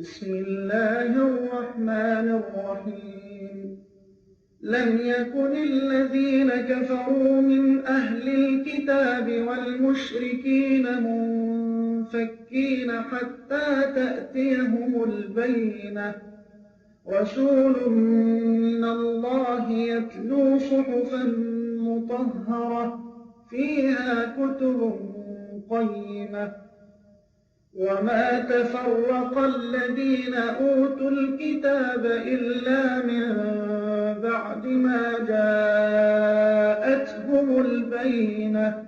بسم الله الرحمن الرحيم لم يكن الذين كفروا من أهل الكتاب والمشركين منفكين حتى تأتيهم البينة رسول من الله يتلو صحفا مطهرة فيها كتب قيمة وما تفرق الذين أوتوا الكتاب إلا من بعد ما جاءتهم البينة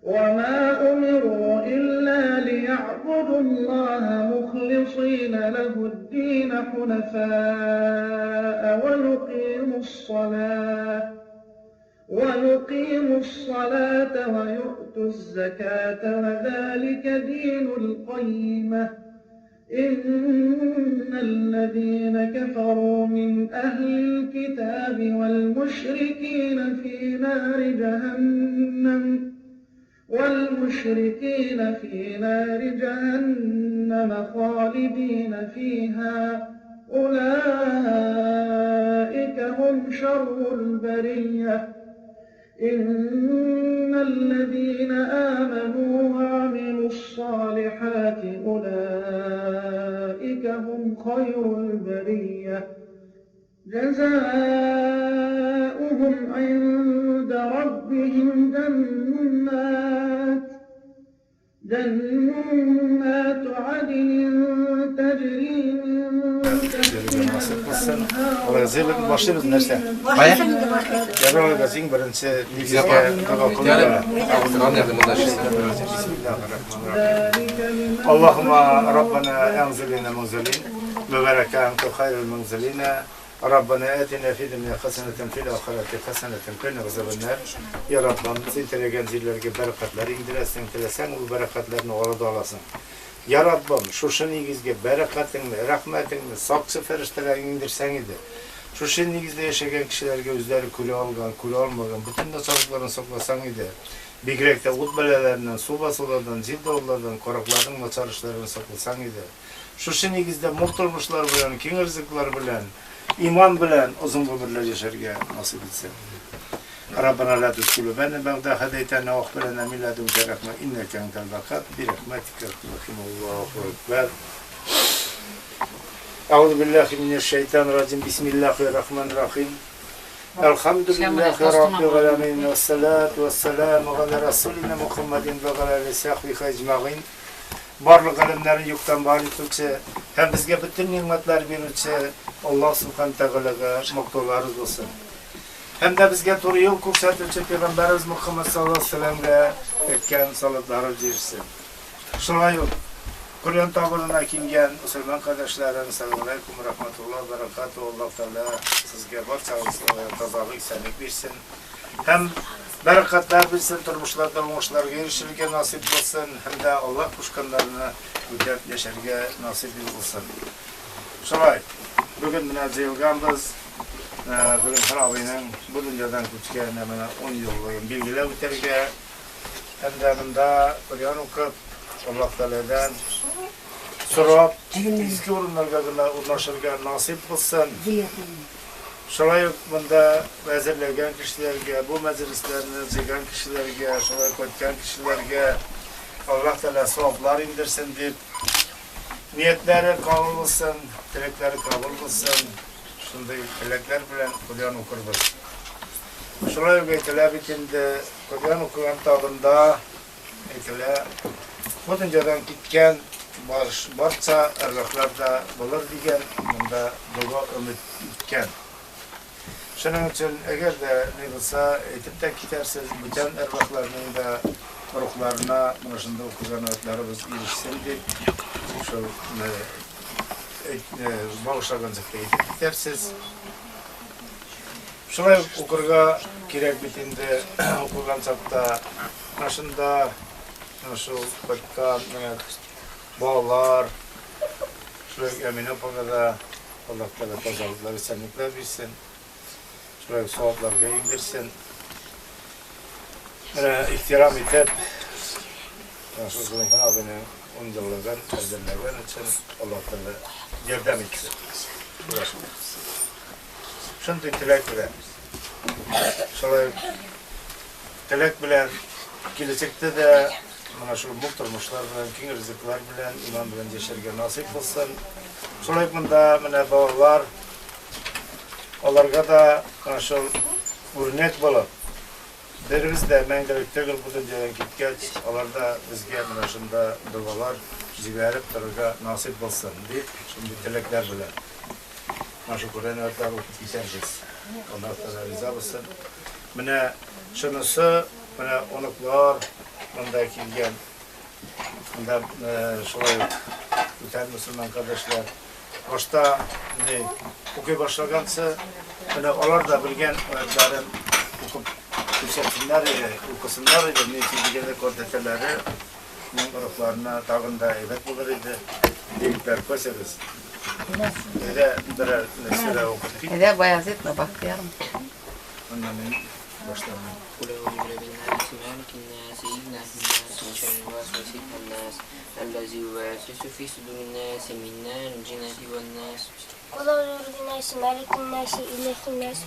وما أمروا إلا ليعبدوا الله مخلصين له الدين حنفاء ويقيموا الصلاة ويؤتوا الزكاة وذلك دين القيمة إن الذين كفروا من أهل الكتاب والمشركين في نار جهنم خالدين فيها أولئك هم شر البرية إن الذين آمنوا وعملوا الصالحات أولئك هم خير البرية جزاؤهم عند ربهم جنات عدن تجري من تحتها Allah yazıyla başlıyoruz nerede? Baya? Yarın gazing birinci nizike kavaklığa. Allahümme Rabbena enzilina munzilin ve berekâhemke hayril munzilin. Rabbena etina fi dünya haseneten fil ahireti haseneten qina azabennar. Ya Rabbim sen telegen zillerge bereketleri indiresin, tilesen bu bereketlerini orada alasın. Ya Rabbim şu negizge bereketini, rahmetini, saksı ferişteleri indirsen idi. Şu negizde yaşayan kişilerge özleri külü algan, külü almagan, bütün de çocuklarını soklasan idi. Bigrekte utbelelerinden, su basılardan, zildorlardan, koraklardan maçarışlarını soklasan idi. Şu negizde muhturmuşlar bilen, keng rızıklar bilen, iman bilen uzun ömürler yaşarga nasip etsin. Rabbena la tuzigh qulubana ba'da idh hadaytana wa hab lana min ladunka rahmah innaka antal wahhab bi rahmatika Allahu ekber. Euzu billahi mineşşeytanirracim. Bismillahirrahmanirrahim. Elhamdülillahi rabbil alamin ve salatu vesselamu ala rasulina Muhammedin ve ala alihi sahbihi ecmaîn. Barlık alemlerin yoktan var etülse, hem bizge bütün nimetler verilse Allah subhanahu teala'ga maqtovlarız olsun. Hem de bizge doğru yol ko'rsatuvchi Peygamberimiz Muhammed sallallahu aleyhi ve sellem'e etken salatları versin. Şolay Kur'an tabirine kelgan Müslüman kardeşlerim, assalomu alaykum ve rahmetullah ve berekatuhu. Allah Teala sizge barchangizga tozalik, sanlik versin. Hem bereketler bilsin, turmuşlarda uğuşlarga erişirge nasip olsun. Hem de Allah kuşkanlarını güzel yaşarga nasip olsun. Şolay, bugün münazirganımız bugün Haravinin bu dünyadan küçüklerine 10 yıllık bilgiler öterge. Hem de bunda Kur'an okup Allah Teala'dan sorup izki orunlarga ulaşırga nasip olsun. Şolay bunda vezirlergen kişilerge, bu meclislerini zigan kişilerge, şolay koytgan kişilerge Allah Teala sevaplar indirsin deyip niyetleri kabul olsun, dilekleri kabul olsun. Şunday dilekler bilen Kur'an okuruz. Şolay gaytela bitinde Kur'an okuyan tabında gaytela bu dünyadan gitken barça ervahlarda bulur diyen bunda dua ümit etken. Şunun için eğer de ne olsa etip de gidersiz bütün ervahlarının da ruhlarına başında okuyan ayetlerimiz erişsin deyip şu bağışlaganlıkta etip gidersiz. Şolay okurga gerek bitinde okugan çakta başında şu bakkan bağlar şöyle emine pakada Allah Teala pazarlıkları senlikler bilsin. Şöyle soğuklarga indirsin. İhtiram edip şu zulümün abine umdurlagan, hazırlagan için Allah Teala yardım etsin. Şimdi tilek bilen, şöyle tilek bilen gelecekte de mana şu muhtarmışlar bilen, keng rızıklar bilen, iman bilen yaşarga nasip olsun. Şöyle bunda mana bağlar, onlarga da mana şu örnek bolup, birimiz de mengelikte bu dünyadan gitgeç, onlar da bizge mana şunda dualar jiberip turga nasip olsun deyip, şimdi tilekler bilen. Mana şu Kur'an ayetleri okup bitireceğiz. Allah Teala rıza olsun. Mana şunысы, mana onuklar, bunda kelgen, bunda şolay öten Müslüman kardeşler, başta okuy başlagansa, mana onlar da bilgen ayetlerin okup düşünsünler, okusunlar idi, neticede koordinatörleri, onuklarına tağında evet bulur idi, deyipler koysanız. Birer nesile okuduk. Bayezid mi Bahtiyar'ım? Ondan başlayalım. قل أعوذ برب الناس مالك الناس إله الناس من شر الوسواس الخناس الذي يوسوس في صدور الناس من نار الجنة والناس قل أعوذ برب الناس مالك الناس إله الناس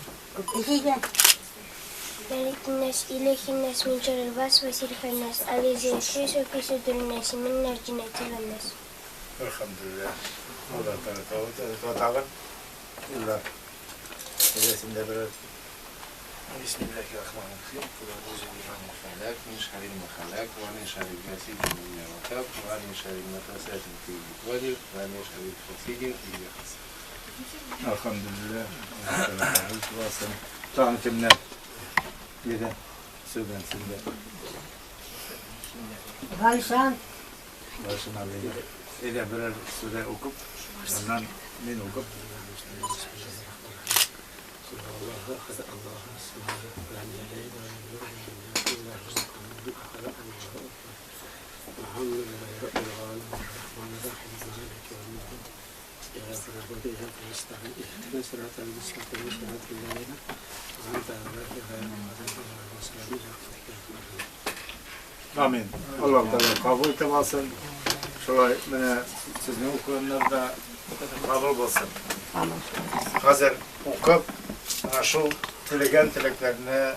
مالك الناس إله الناس من شر الوسواس الخناس الذي يوسوس في صدور الناس من نار الجنة والناس. Elhamdülillah. Allah Teala tağın. İlla. Resimde biraz. Bismillahirrahmanirrahim. Kul a'udhu billahi falak min şerril ma halak ve min şerril gasidin idha waqab ve min şerril nafasatin fi al-uqad ve min şerril hasidin idha hasad. Elhamdülillah. Allah Teala olsun. Tağın kimler? Yeden. Söylen sizde. Galşan. Başına beyler. Ede birer süre okup, ondan min okup. Amin. Allah Teala kabul etsin. Şöyle sizni okuyanlar da kabul olsun. Hazır okup şu tilegen tileklerine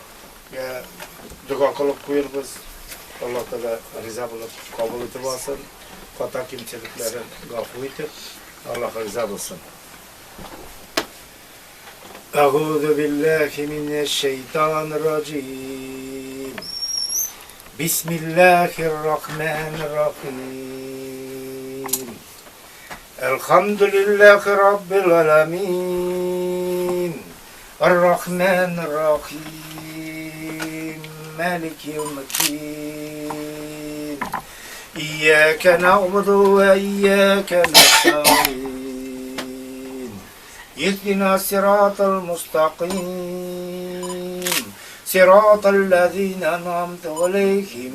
dua kılıp koyuyoruz. Allah Teala rıza bulup kabul etip alsın. Hata kimseliklerin gafur etip Allah rıza olsun. Euzu billahi mineşşeytanirracim. Bismillahirrahmanirrahim. Elhamdülillahi Rabbil alemin. Errahmanirrahim. Maliki yevmiddin. İyyâke na'budu ve iyyâke nesta'in. İhdina sıratal mustakim. Sıratallezîne en'amte aleyhim.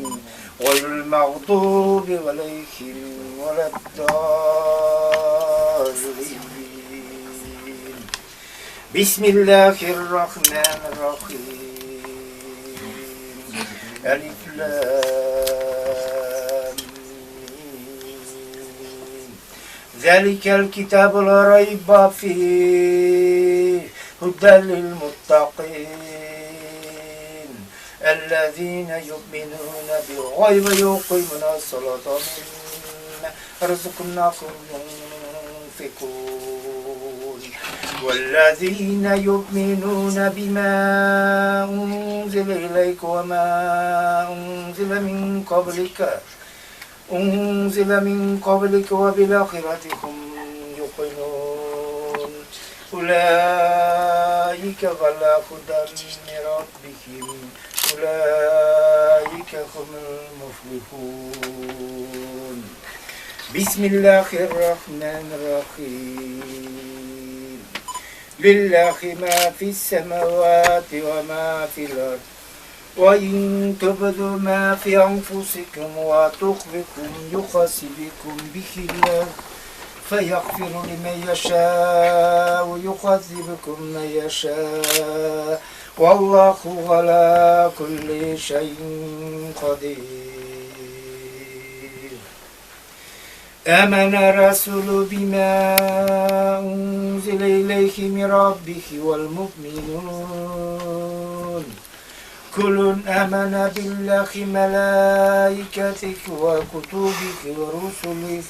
Gayril mağdûbi aleyhim veleddâllîn. Bismillahirrahmanirrahim. Elif lam mim. Zalikel kitabu la rayba fîh huden lil muttaqîn. Ellezîne yu'minûne bil gaybi ve yuqîmûne s-salâte ve mimma razaqnâhum yunfikûn. وَالَّذِينَ يُؤْمِنُونَ بِمَا أُنْزِلَ إِلَيْكَ وَمَا أُنْزِلَ مِنْ قَبْلِكَ وَبِالْآخِرَةِ هُمْ يُوقِنُونَ أُولَئِكَ عَلَى هُدًى مِنْ رَبِّهِمْ أُولَئِكَ هُمُ الْمُفْلِحُونَ بسم الله الرحمن الرحيم لله ما في السماوات وما في الأرض وإن تبدوا ما في أنفسكم وتخفوه يحاسبكم به الله فيغفر لمن يشاء ويعذبكم من يشاء والله على كل شيء قدير. آمن الرسول بما أنزل إليه من ربه والمؤمنون كل آمن بالله ملائكته وكتبه ورسله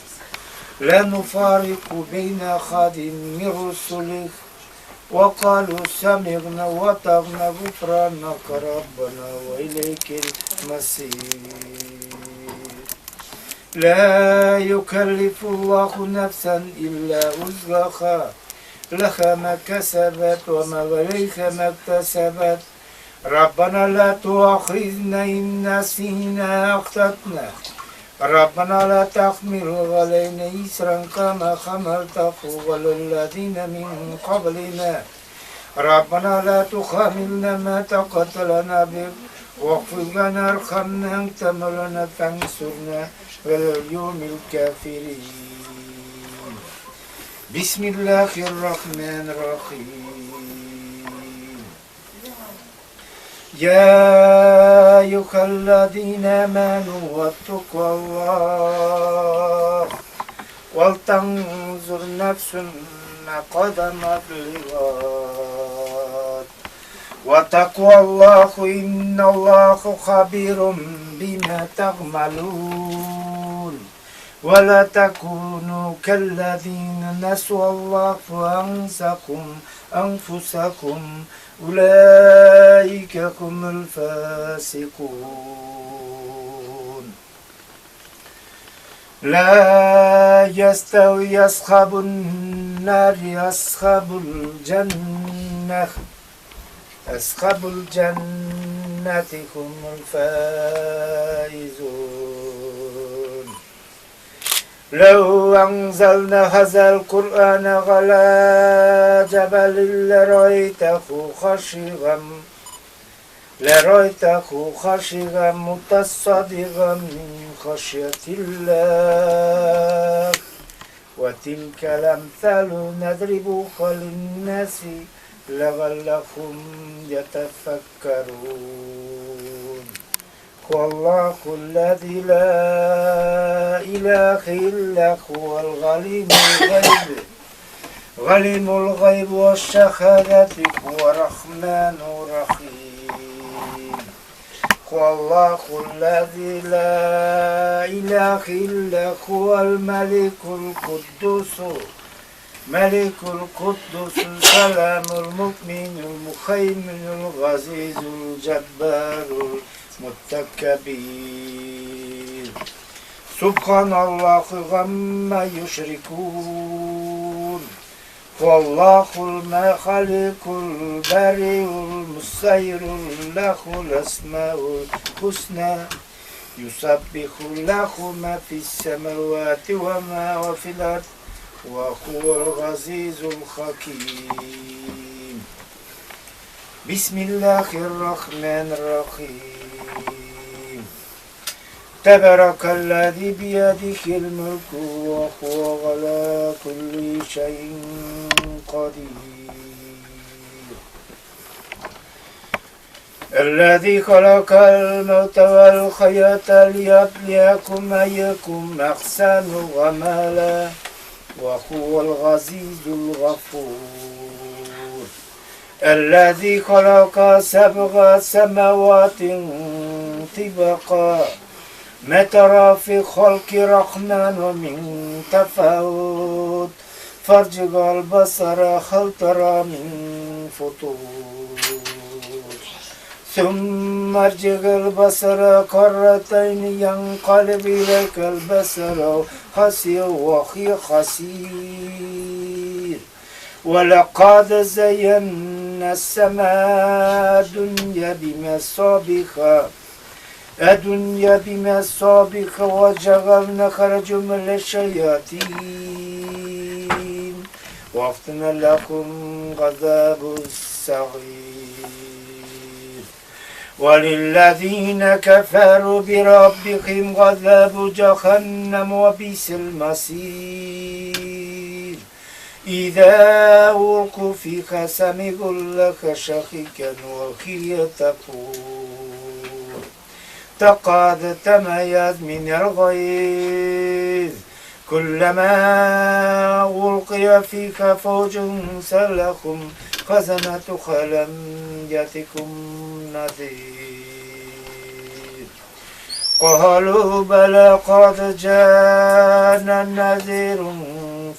لا نفارق بين أحد من رسله وقالوا سمعنا وأطعنا غفرانك ربنا وإليك المصير لا يكلف الله نفسا إلا وسعها لها ما كسبت وما عليها ما اكتسبت ربنا لا تؤاخذنا إن نسينا أو أخطأنا ربنا لا تحمل علينا إصرا كما حملته على الذين من قبلنا ربنا لا تحملنا ما طاقة لنا به واغفر لنا ارحمنا أنت مولانا فانصرنا على اليوم الكافرين بسم الله الرحمن الرحيم يا أيها الذين آمنوا واتقوا الله ولتنظر نفس ما قدمت لغد واتقوا الله إن الله خبير بما تعملون ولا تكونوا كالذين نسوا الله فأنساهم أنفسهم أولئك هم الفاسقون لا يستوي أصحاب النار أصحاب الجنة هم الفائزون لو أنزلنا هذا القرآن على جبل لرأيته خاشعا متصدعا من خشية الله وتلك الأمثال نضربها للناس لعلهم يتفكرون هو الله الذي لا إله إلا هو العليم الغيب والشهادة هو الرحمن الرحيم هو الله الذي لا إله إلا هو الملك القدوس السلام المؤمن المهيمن العزيز الجبار المتكبر سبحان الله عما يشركون هو الله الخالق البارئ المصور له الأسماء الحسنى يسبح له ما في السماوات وما في الأرض وهو العزيز الحكيم بسم الله الرحمن الرحيم تبارك الذي بيده الملك وهو على كل شيء قدير الذي خلق الموت والحياة ليبليكم أيكم أحسن عملا وهو العزيز الغفور الذي خلق 7 سماوات طباقا ما ترى في خلق الرحمن من تفاوت فارجع البصر هل ترى من فطور ثم ارجع البصر كرتين ينقلب إليك البصر خاسئا وهو خسير ولقد زينا السماء الدنيا بمصابيح وجعلنا رجما للشياطين واختنا لكم عذاب السعير وللذين كفروا بربهم عذاب جهنم وبئس المصير إذا ألقوا فيها سمعوا لها شهيقا وهي تفور تكاد تميز من الغيظ كلما ألقي فيك فوج سلكهم خزنتك لم يأتكم نذير قالوا بلى قد جاءنا نذير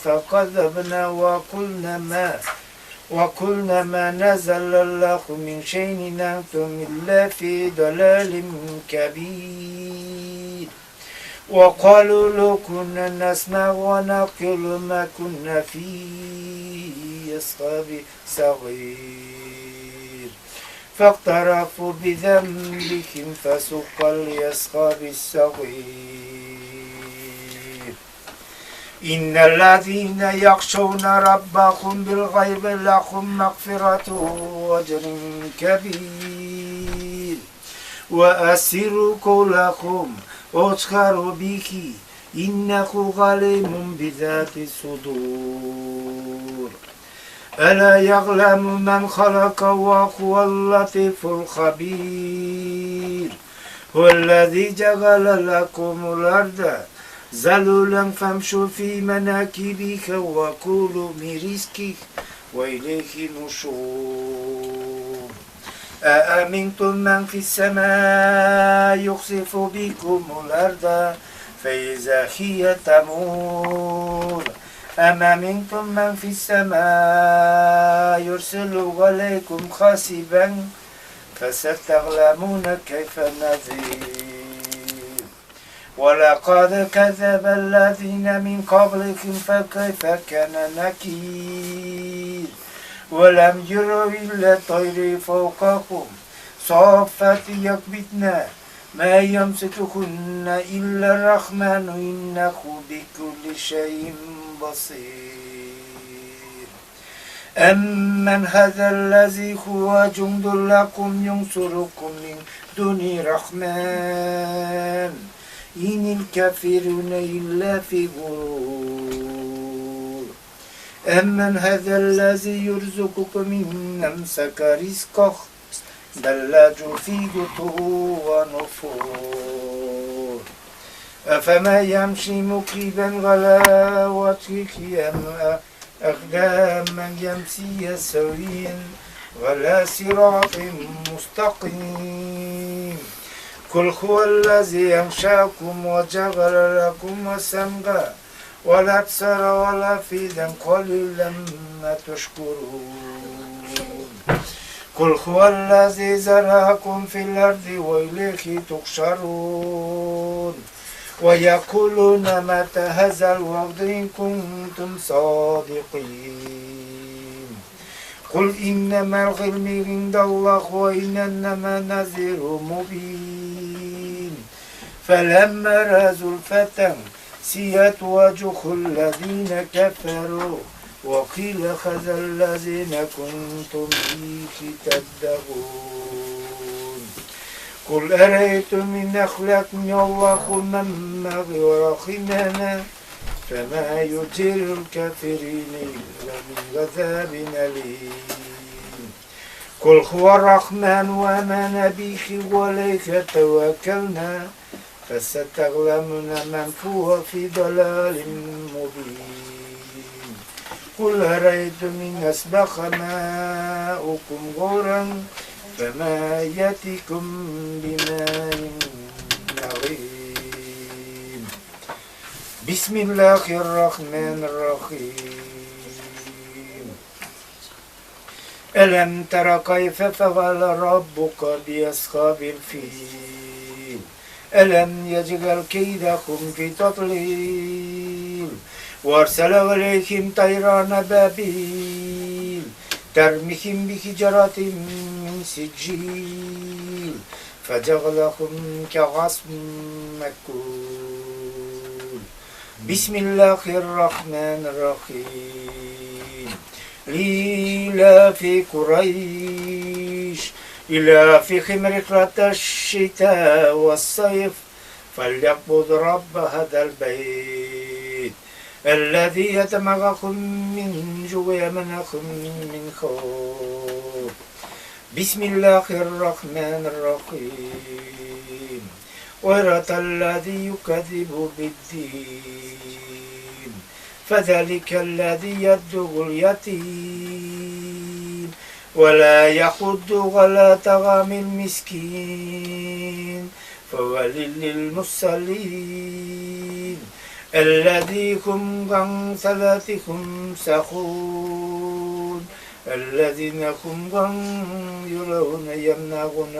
فكذبنا وقلنا ما نزل الله من شيء أنتم إلا في ضلال كبير وقالوا لو كنا نسمع ونعقل ما كنا في أصحاب السعير فاقترفوا بذنبهم فسوقا لأصحاب السعير إن الذين يخشون ربهم بالغيب لهم مغفرة وأجر كبير وأسروا قولكم واجهروا به إنه عليم بذات الصدور ألا يعلم من خلق وهو اللطيف الخبير هو الذي جعل لكم الأرض ذلولا فامشوا في مناكبها وكلوا من رزقه وإليه النشور أأمنتم من في السماء يخسف بكم الأرض فإذا هي تمور أم أمنتم من في السماء يرسل عليكم حاسبا فستعلمون كيف نذير ولقد كذب الذين من قبلكم فكيف كان نكير ولم يروا إلا الطير فوقهم صافات يقبضن ما يمسكهن إلا الرحمن إنه بكل شيء بصير أمن هذا الذي هو جند لكم ينصركم من دون الرحمن إن الكافرون إلا في غرور أمن هذا الذي يرزقكم من أمسك رزقه بل لاجوا في جطوع ونفور أفما يمشي مكيبا على وجهه أقدام يمشي سويا على صراط مستقيم قل هو الذي أنشأكم وجعل لكم السمع والأبصار والأفئدة قليلا ما تشكرون قل هو الذي زرعكم في الأرض وإليه تحشرون ويقولون متى هذا الوعد إن كنتم صادقين قل إنما العلم عند الله وإنما نذير مبين فلما رأوا الفتى سيئت وجوه الذين كفروا وقيل هذا الذين كنتم به تدعون قل أرأيتم إن أخلقني الله من ماء ورحمنا فما يجير الكافرين إلا من عذاب أليم قل هو الرحمن وآمن به وعليه توكلنا فستعلمون من هو في ضلال مبين قل أرأيتم إن أصبح ماؤكم غورا فما يأتيكم بماء معين بسم الله الرحمن الرحيم ألم تر كيف فعل ربك بأصحاب الفيل ألم يجعل كيدهم في تضليل وأرسل عليهم طيران أبابيل ترميهم بحجارة من سجيل فجعلهم كعصف مأكول بسم الله الرحمن الرحيم لإيلاف قريش إيلافهم رحلة الشتاء والصيف فليعبدوا رب هذا البيت الذي يتمغكم من جوع ويمنعكم من خوف بسم الله الرحمن الرحيم ويرى الذي يكذب بالدين فذلك الذي يدعو اليتيم ولا يحض على طعام المسكين فويل للمصلين الذين هم عن صلاتهم ساهون الذين هم يراءون يمنعون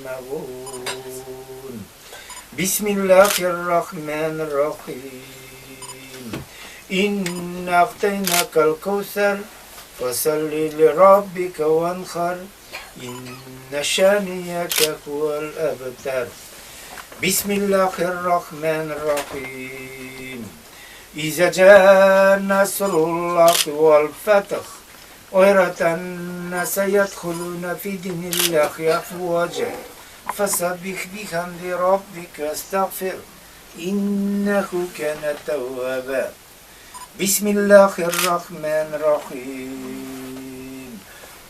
الماعون بسم الله الرحمن الرحيم إنا أعطيناك الكوثر فصل لربك وانحر إن شانئك هو الأبتر بسم الله الرحمن الرحيم إذا جاء نصر الله والفتح ورأيت الناس يدخلون في دين الله أفواجا فسبح بحمد ربك واستغفر إنه كان توابا بسم الله الرحمن الرحيم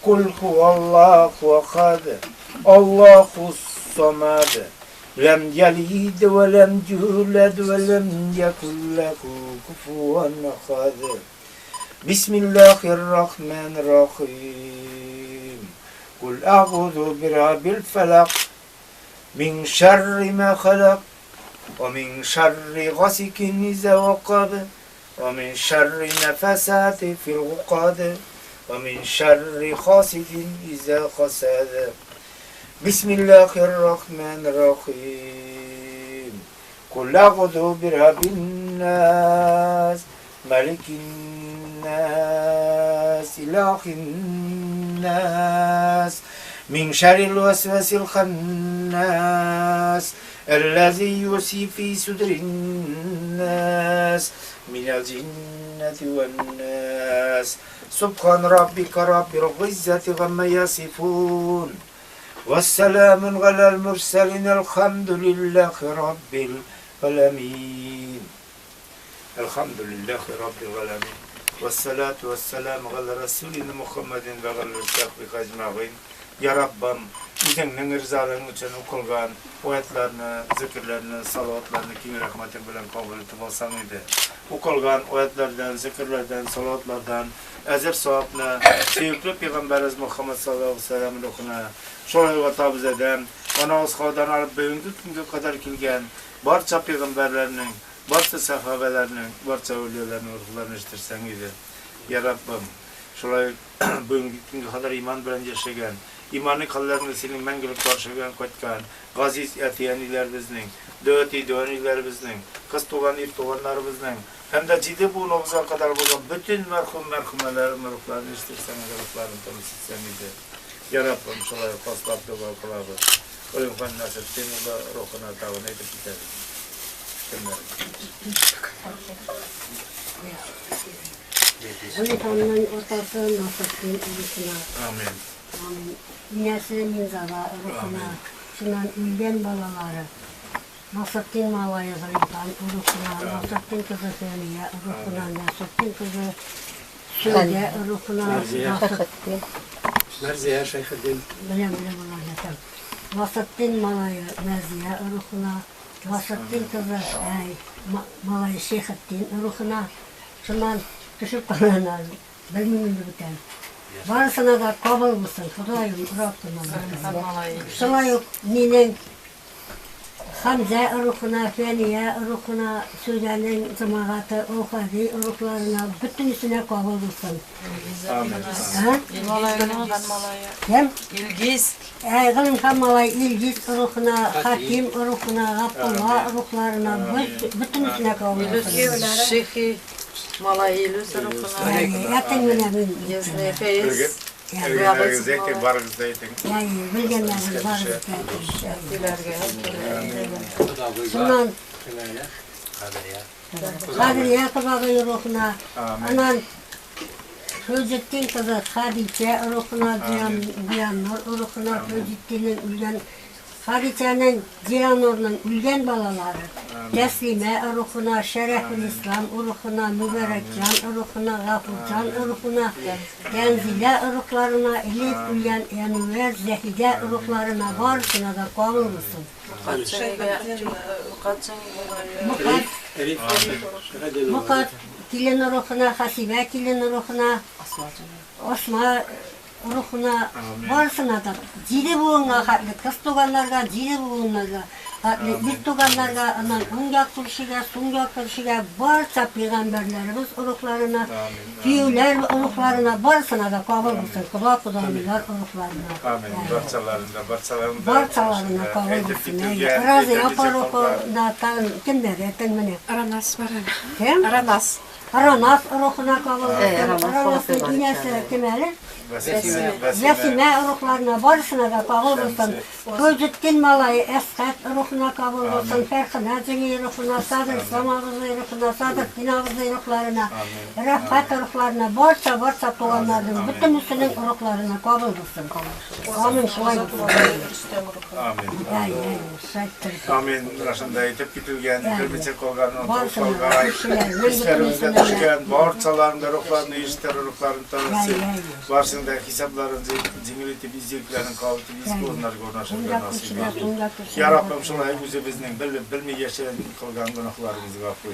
قل هو الله أحد الله الصمد لم يلد ولم يولد ولم يكن له كفوا أحد بسم الله الرحمن الرحيم قل أعوذ برب الفلق من شر ما خلق ومن شر غاسق إذا وقب ومن شر النفاسات في العقد ومن شر حاسد إذا حسد بسم الله الرحمن الرحيم قل أعوذ برب الناس ملك الناس إله الناس من شر الوسواس الخناس الذي يوسوس في صدور الناس من الجنة والناس سبحان ربك رب العزة عما يصفون والسلام على المرسلين الحمد لله رب العالمين الحمد لله رب العالمين والصلاة والسلام على رسولنا محمد وعلى صحبه أجمعين Ya Rabbim, İzinin rızalığın için okulgan oyatlarını, zikirlerini, salavatlarını kimi rahmetin bilen kabul etip olsan idi. Okulgan oyatlardan, zikirlerden, salavatlardan, ezir sahabına, sevgili Peygamberimiz Muhammed sallallahu aleyhi ve sellem'in okuna, şoray ve tabiz eden, ona oskadan alıp bugünkü günkü kadar kilgen, barça peygamberlerinin, barça sahabelerinin, barça evliyalarının ruhlarını iştirsen idi. Ya Rabbim, şolay bugünkü günkü kadar iman bilen yaşayan, İmanı kallarını senin mengülük karşılayan koytkan, gaziz etiyanilerimizin, döğüt idüanilerimizin, kız tuğan irtuğanlarımızın, hem de ciddi bu noktaza kadar bulan bütün merhumelerin ruhlarını istirsen, ruhlarını temizletsen idi. Ya Rabbim, şolay faslap dua kulabı, ölüm kan nasip, senin de ruhuna tavana edip gider. Olifanın ortası nasiptin ulusuna. Amin. Dünyasının zara ruhuna, şundan ülgen balaları, Nasrettin Malaya Zayıfan ruhuna, Nasrettin kızı Seniye ruhuna, Nasrettin kızı Söyle ruhuna, Merziye Şeyh'in. Bilem Allah'ım. Nasrettin Malaya Merziye ruhuna, Nasrettin kızı Malaya Şeyh'in ruhuna, şundan küçük kalanlar, bilmem biten. Varısına da kabul mısın? Hudayım, Rabbim. Şuna yok, ninin Hamza ruhuna, Feniye ruhuna, Süleyman'ın cemaati, Uhadi ruhlarına, bütün üstüne kabul mısın? Amin. Hem? İlgiz. Gılım Kamalay, İlgiz ruhuna, Hakim ruhuna, Abdullah ruhlarına, bütün üstüne kabul mısın? Şeyhi Malayilü sarıfına. Yakın münemin. Yazne feyiz. Ergenler zeytin, barız zeytin. Yani bilgenlerimiz var. Dilerge. Şundan Kadriye kızı ruhuna, anan Hücettin kızı Hadice ruhuna, Cihanur ruhuna, Hücettin'in ülgen, Hadice'nin Cihanur'un ülgen balaları, Teslime ruhuna, Şerefül İslam ruhuna, Mübarekcan ruhuna, Gafurcan ruhuna, Genzile ruhlarına, Elif ülgen, Enver, Zehide ruhlarına, varsına da kabul musun? Mukat kilin ruhuna, Hasibe kilin ruhuna, Osma ruhuna, varsına da ciri buğunla hatlı kız tuğanlarga, ciri buğunlarga, hatlı bir tuğanlarga, anan ungak kurşiga, sungak kurşiga, barça peygamberlerimiz ruhlarına, kiyuler ruhlarına, varsına da kabul olsun, kula kudamiler ruhlarına. Amin. Barçalarına kabul olsun. Razı yapar ruhuna, kimler etin Aranas var. Kim? Aranas. Aranas ruhuna kabul olsun. Aranas Aranas'ın ruhuna inesi kimleri? Vesime. Vesime ruhlarına barışına da kabul olsun. Gözütkin malayı eskat ruhuna kabul olsun. Ferhine cini ruhuna, Sadır İslam'ımızı ruhuna, Sadır dinamızı ruhlarına, Refkat ruhlarına, barça tuğanların, bütün Müslüman ruhlarına kabul olsun. Amin. Şulay olsun. Amin. Raşında yetip gitilgen, kırmızı kolgarını oturup kolgay, işlerimizde düşken, borçalarında ruhlarını, işler ruhlarını tanısı, varsında hesapların cimrileti bizliklerin kalıtı, biz onları görünüşünde nasip edin. Ya Rabbim şulay güzel bizden bilmey yaşayan kılgan günahlarımızı gafur.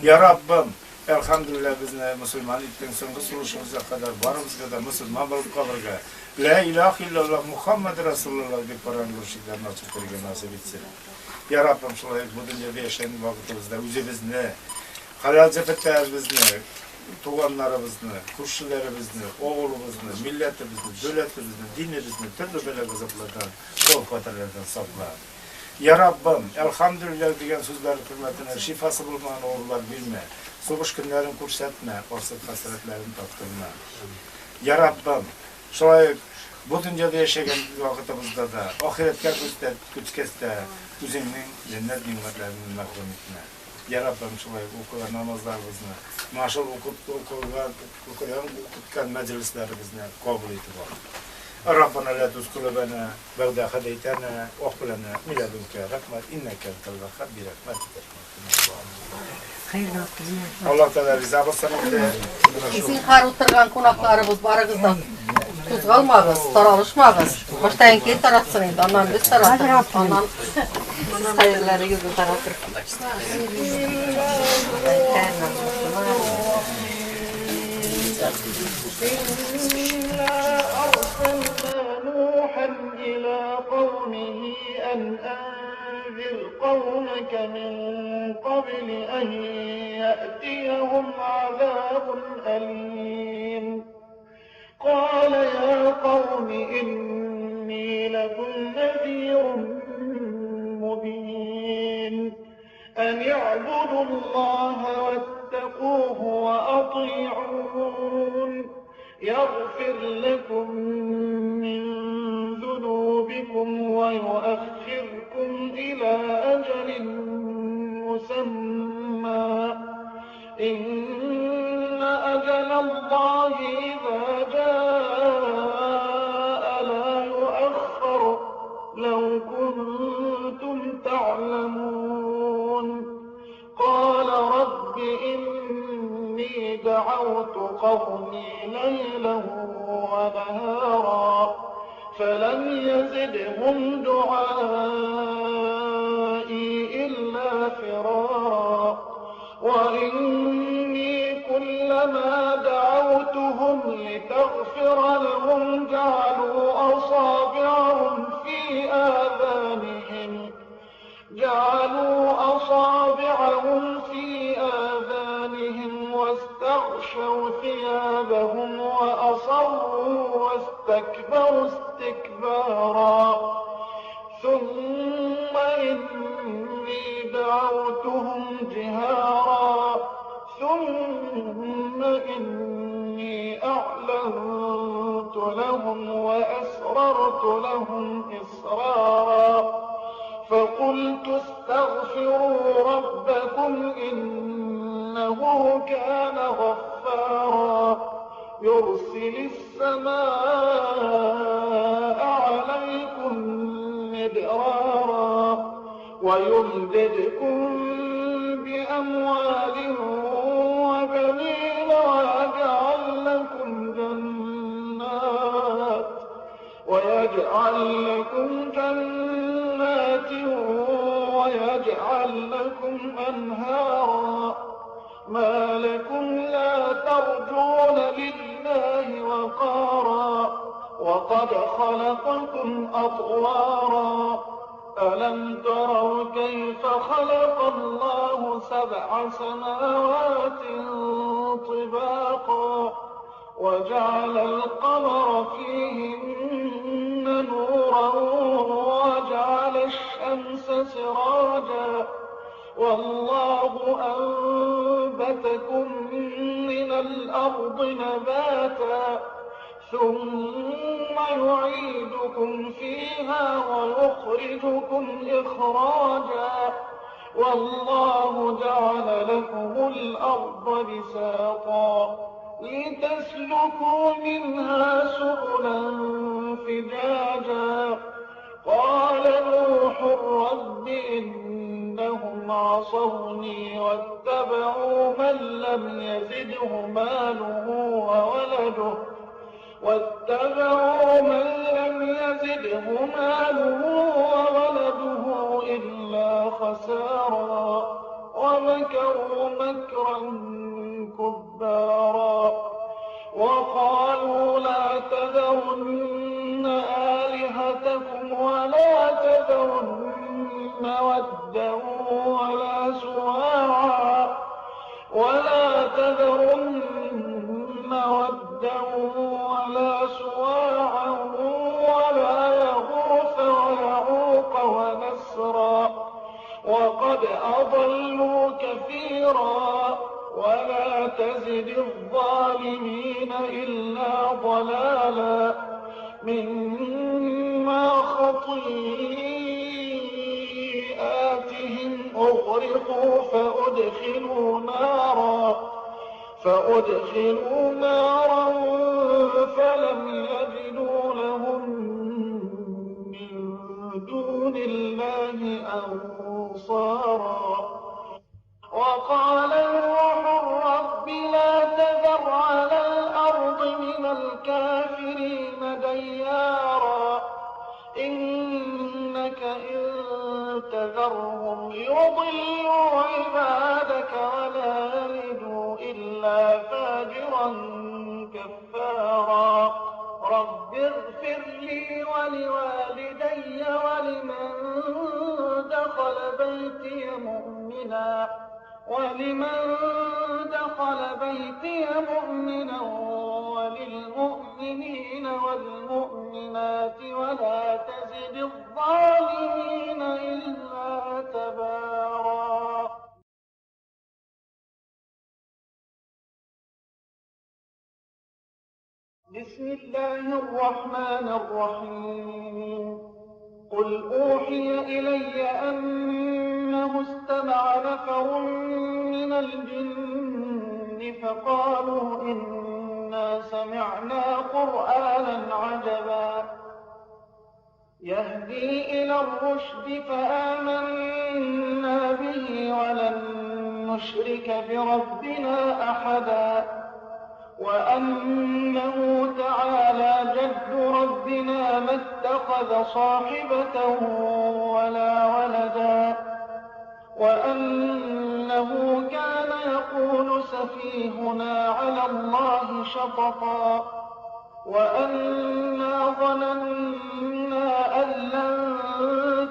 Ya Rabbim, elhamdülillah bizne Müslüman ettin sonucu suluşumuza kadar, varımız kadar Müslüman bulup kalırga. La ilahe illallah Muhammed Resulullah deyip Kur'an mürşidlerini açıp vergen nasip etsin. Ya Rabbim şulay bu dünyada yaşayan vakitimizde üzerimizni, halal cephetlerimizini, tuğanlarımızını, kurşularımızını, oğlumuzni, milletimizni, devletimizni, dinimizni, türlü böyle gazaplardan, sol katarlardan sakla. Ya Rabbim, elhamdülillah degan sözlerin hürmetine şifası bulmayan oğullar bilme, soğuş günlerin kurşetme, orsuz hasretlerin taktırma. Ya Rabbim, şöyle bu dünyada yaşayan vakitimizde de, ahiretke güçkeste, üzerinin cennet nimetlerini mahrum etme. Ya Rabbim şöyle okuyan namazlarımızı, maşal okutkan meclislerimizni kabul etip al. Rabbana la tuzigh qulubana ba'da idh hadaytana wa hab lana min ladunka rahmatan innaka antal wahhab bi rahmatika. Allah Teala riza olsun. Sizin kar oturgan konaklarımız barıgızdan tuzgalmağız, taralışmağız. Baştan ki taratsın indi, ondan biz taratırız. Ondan hayırları yüzü taratırız. نوحا إلى قومه أن أنذر قومك من قبل أن يأتيهم عذاب أليم قال يا قوم إني لكم نذير مبين أن اعبدوا الله واتقوه وأطيعون يغفر لكم من ذنوبكم ويؤخركم إلى أجل مسمى إن أجل الله إذا جاء لا يؤخر لو كنتم تعلمون قال رب إني دعوت قومي ليلا ونهارا فلم يزدهم دعائي إلا فرارا وإني كلما دعوتهم لتغفر لهم جعلوا أصابعهم في آذانهم واستغشوا ثيابهم وأصروا واستكبروا استكبارا ثم إني دعوتهم جهارا ثم إني أعلنت لهم وأسررت لهم إسرارا فقلت استغفروا ربكم إنه كان غفارا يرسل السماء عليكم مدرارا ويمددكم بأموال وبنين ويجعل لكم جنات ويجعل لكم أنهارا ما لكم وقد خلقكم أطوارا ألم تروا كيف خلق الله 7 سماوات طباقا وجعل القمر فيهن نورا وجعل الشمس سراجا والله أنبتكم من الأرض نباتا ثم يعيدكم فيها ويخرجكم إخراجا والله جعل لكم الأرض بساطا لتسلكوا منها سبلا فجاجا قال نوح رب إنهم عصوني واتبعوا من لم يزده ماله وولده إلا خسارا ومكروا مكرا كبارا وقالوا لا تذرن آلهتكم ولا تذرن ودا ولا سواعا ولا يغوث ويعوق ونسرا وقد أضلوا كثيرا ولا تزد الظالمين إلا ضلالا مما خطيئاتهم أغرقوا فأدخلوا نارا فلم يجدوا لهم من دون الله أنصارا وقال نوح رب لا تذر على الأرض من الكافرين ديارا إنك إن تذرهم يضلوا عبادك ولا يلدوا إلا فاجرا كفارا رب اغفر لي ولوالدي ولمن دخل بيتي مؤمنا وللمؤمنين والمؤمنات ولا تزد الظالمين إلا تبارا بسم الله الرحمن الرحيم قل أوحي إلي أنه استمع نفر من الجن فقالوا إنا سمعنا قرآنا عجبا يهدي إلى الرشد فآمنا به ولن نشرك بربنا أحدا وأنه تعالى جد ربنا ما اتخذ صاحبة ولا ولدا وأنه كان يقول سفيهنا على الله شططا وأنا ظننا أن لن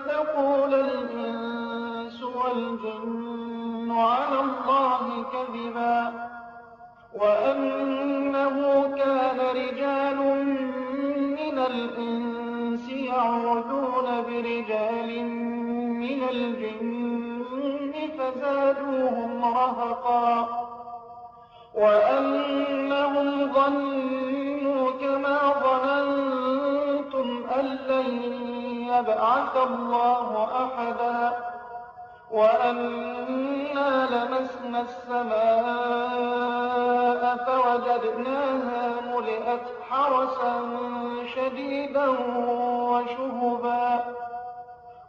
تقول الإنس والجن على الله كذبا وأنه كان رجال من الإنس يعوذون برجال من الجن فزادوهم رهقا وأنهم ظنوا كما ظننتم أن لن يبعث الله أحدا وأنا لمسنا السماء فوجدناها ملئت حرسا شديدا وشهبا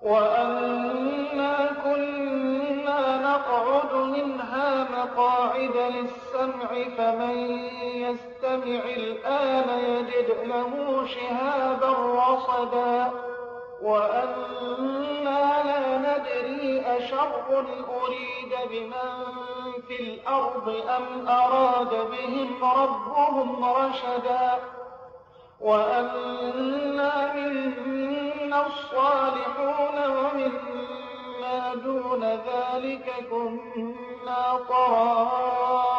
وأنا كنا نقعد منها مقاعد للسمع فمن يستمع الآن يجد له شهابا رصدا وأنا لا ندري أشر أريد بمن في الأرض أم أراد بهم ربهم رشدا وأنا منا الصالحون ومنا دون ذلك كنا طرائق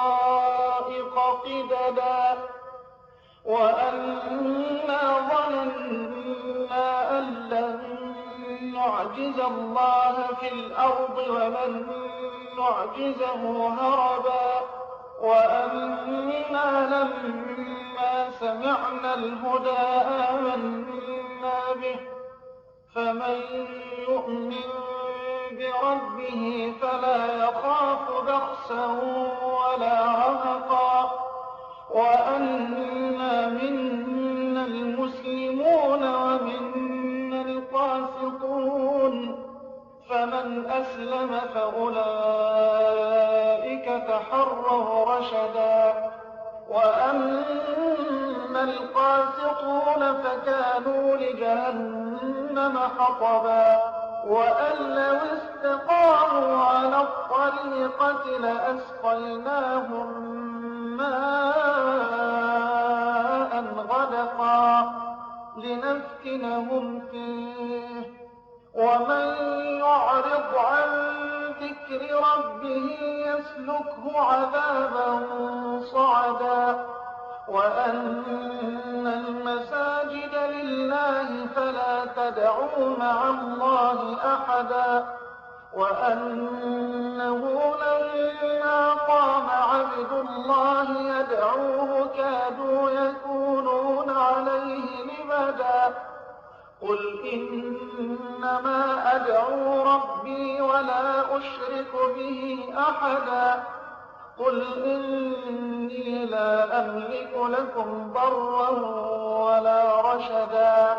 قددا وأنا ظننا أن لن نعجز الله في الأرض ولن نعجزه هربا وأنا لما سمعنا الهدى آمنا به فمن يؤمن بربه فلا يخاف بخسا ولا رهقا وأنا منا المسلمون ومنا القاسطون فمن أسلم فأولئك تحروا رشدا وأما القاسطون فكانوا لجهنم حطبا وأن لو استقاموا على الطريقة لأسقيناهم ماء غدقا لنفتنهم فيه ومن يعرض عن ذكر ربه يسلكه عذابا صعدا وأن المساجد لله فلا تدعوا مع الله أحدا وأنه لما قام عبد الله يدعوه كادوا يكونون عليه لبدا قل إنما أدعو ربي ولا أشرك به أحدا قل إني لا أملك لكم ضرا ولا رشدا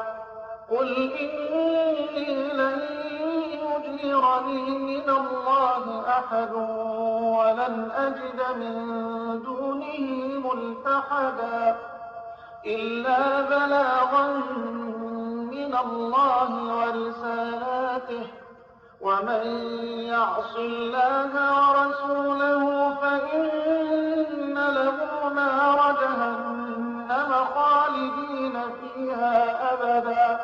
قل إني لن يجيرني من الله أحد ولن أجد من دونه ملتحدا إلا بلاغا من الله ورسالاته ومن يعص الله ورسوله فإن له نار جهنم خالدين فيها أبدا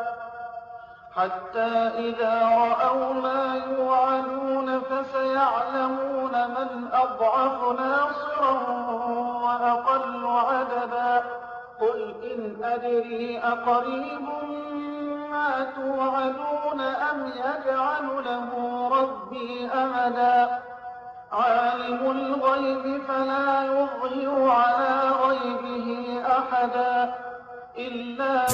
حتى إذا رأوا ما يوعدون فسيعلمون من أضعف ناصرا وأقل عددا قل إن أدري أقريب ما توعدون أم يجعل له ربي أمدا عالم الغيب فلا يظهر على غيبه أحدا إلا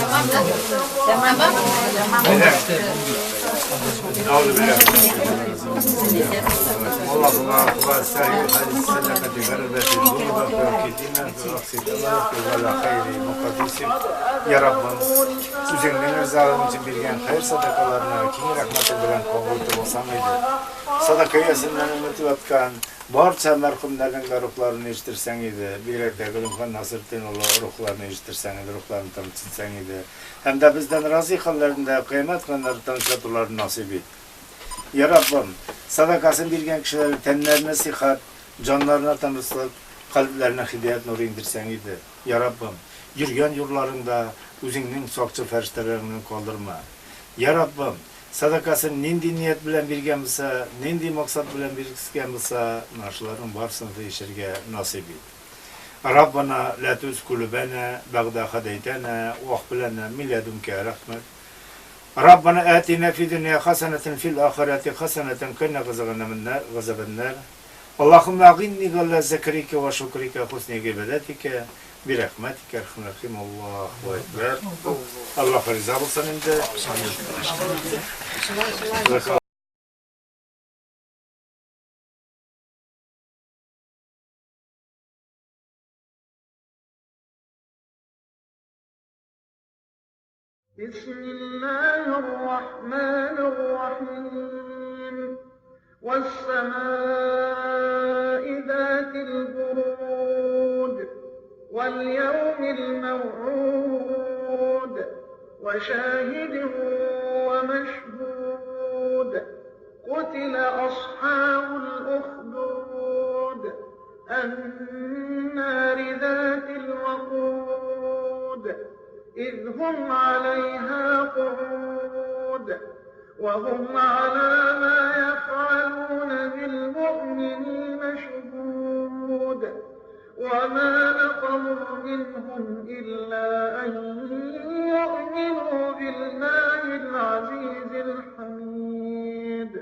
اللهم أكبر سعيد السلامة بغربة الغربة وكتنا بأقصد الله وعلى خير مقدسين يا رب Üzerinden rızalığın için bilgen hayır sadakalarına kimi rahmeti bilen kovultu olsam idi. Sadaka yasından ümmeti vatkan barça merhumların ruhlarını iştirsen idi. Bir yerde Gülümkan Nasır'ın ruhlarını iştirsen idi, ruhlarını tanıtsan idi. Hem de bizden razı hallerinde kıymet kanları tanışatıları nasip et. Ya Rabbim, sadakasını bilgen kişilerin tenlerine sihat, canlarına tanrısılık, kalplerine hidayet nuru indirsen idi. Ya Rabbim, yürgen yurlarında üzünün sokçu feriştelerini kaldırma. Ya Rabbim, sadakasını nindi niyet bilen bilgen bilse, nindi maksat bilen bilgen bilse, naşıların varsın değişirge nasip et. Rabbana la tuz kulubana, bagda hadeytana, vahbilana min ledunke rahmet. ربنا آتنا في الدنيا حسنة في الآخرة حسنة كنا غضب النار اللهم أغني على ذكرك وشكرك وحسن عبادتك برحمتك أرحم الراحمين الله أكبر الله رضا olsun indi. بسم الله الرحمن الرحيم والسماء ذات البروج واليوم الموعود وشاهد ومشهود قتل أصحاب الأخدود النار ذات الوقود إذ هم عليها قعود وهم على ما يفعلون بالمؤمنين شهود وما نقموا منهم إلا أن يؤمنوا بالله العزيز الحميد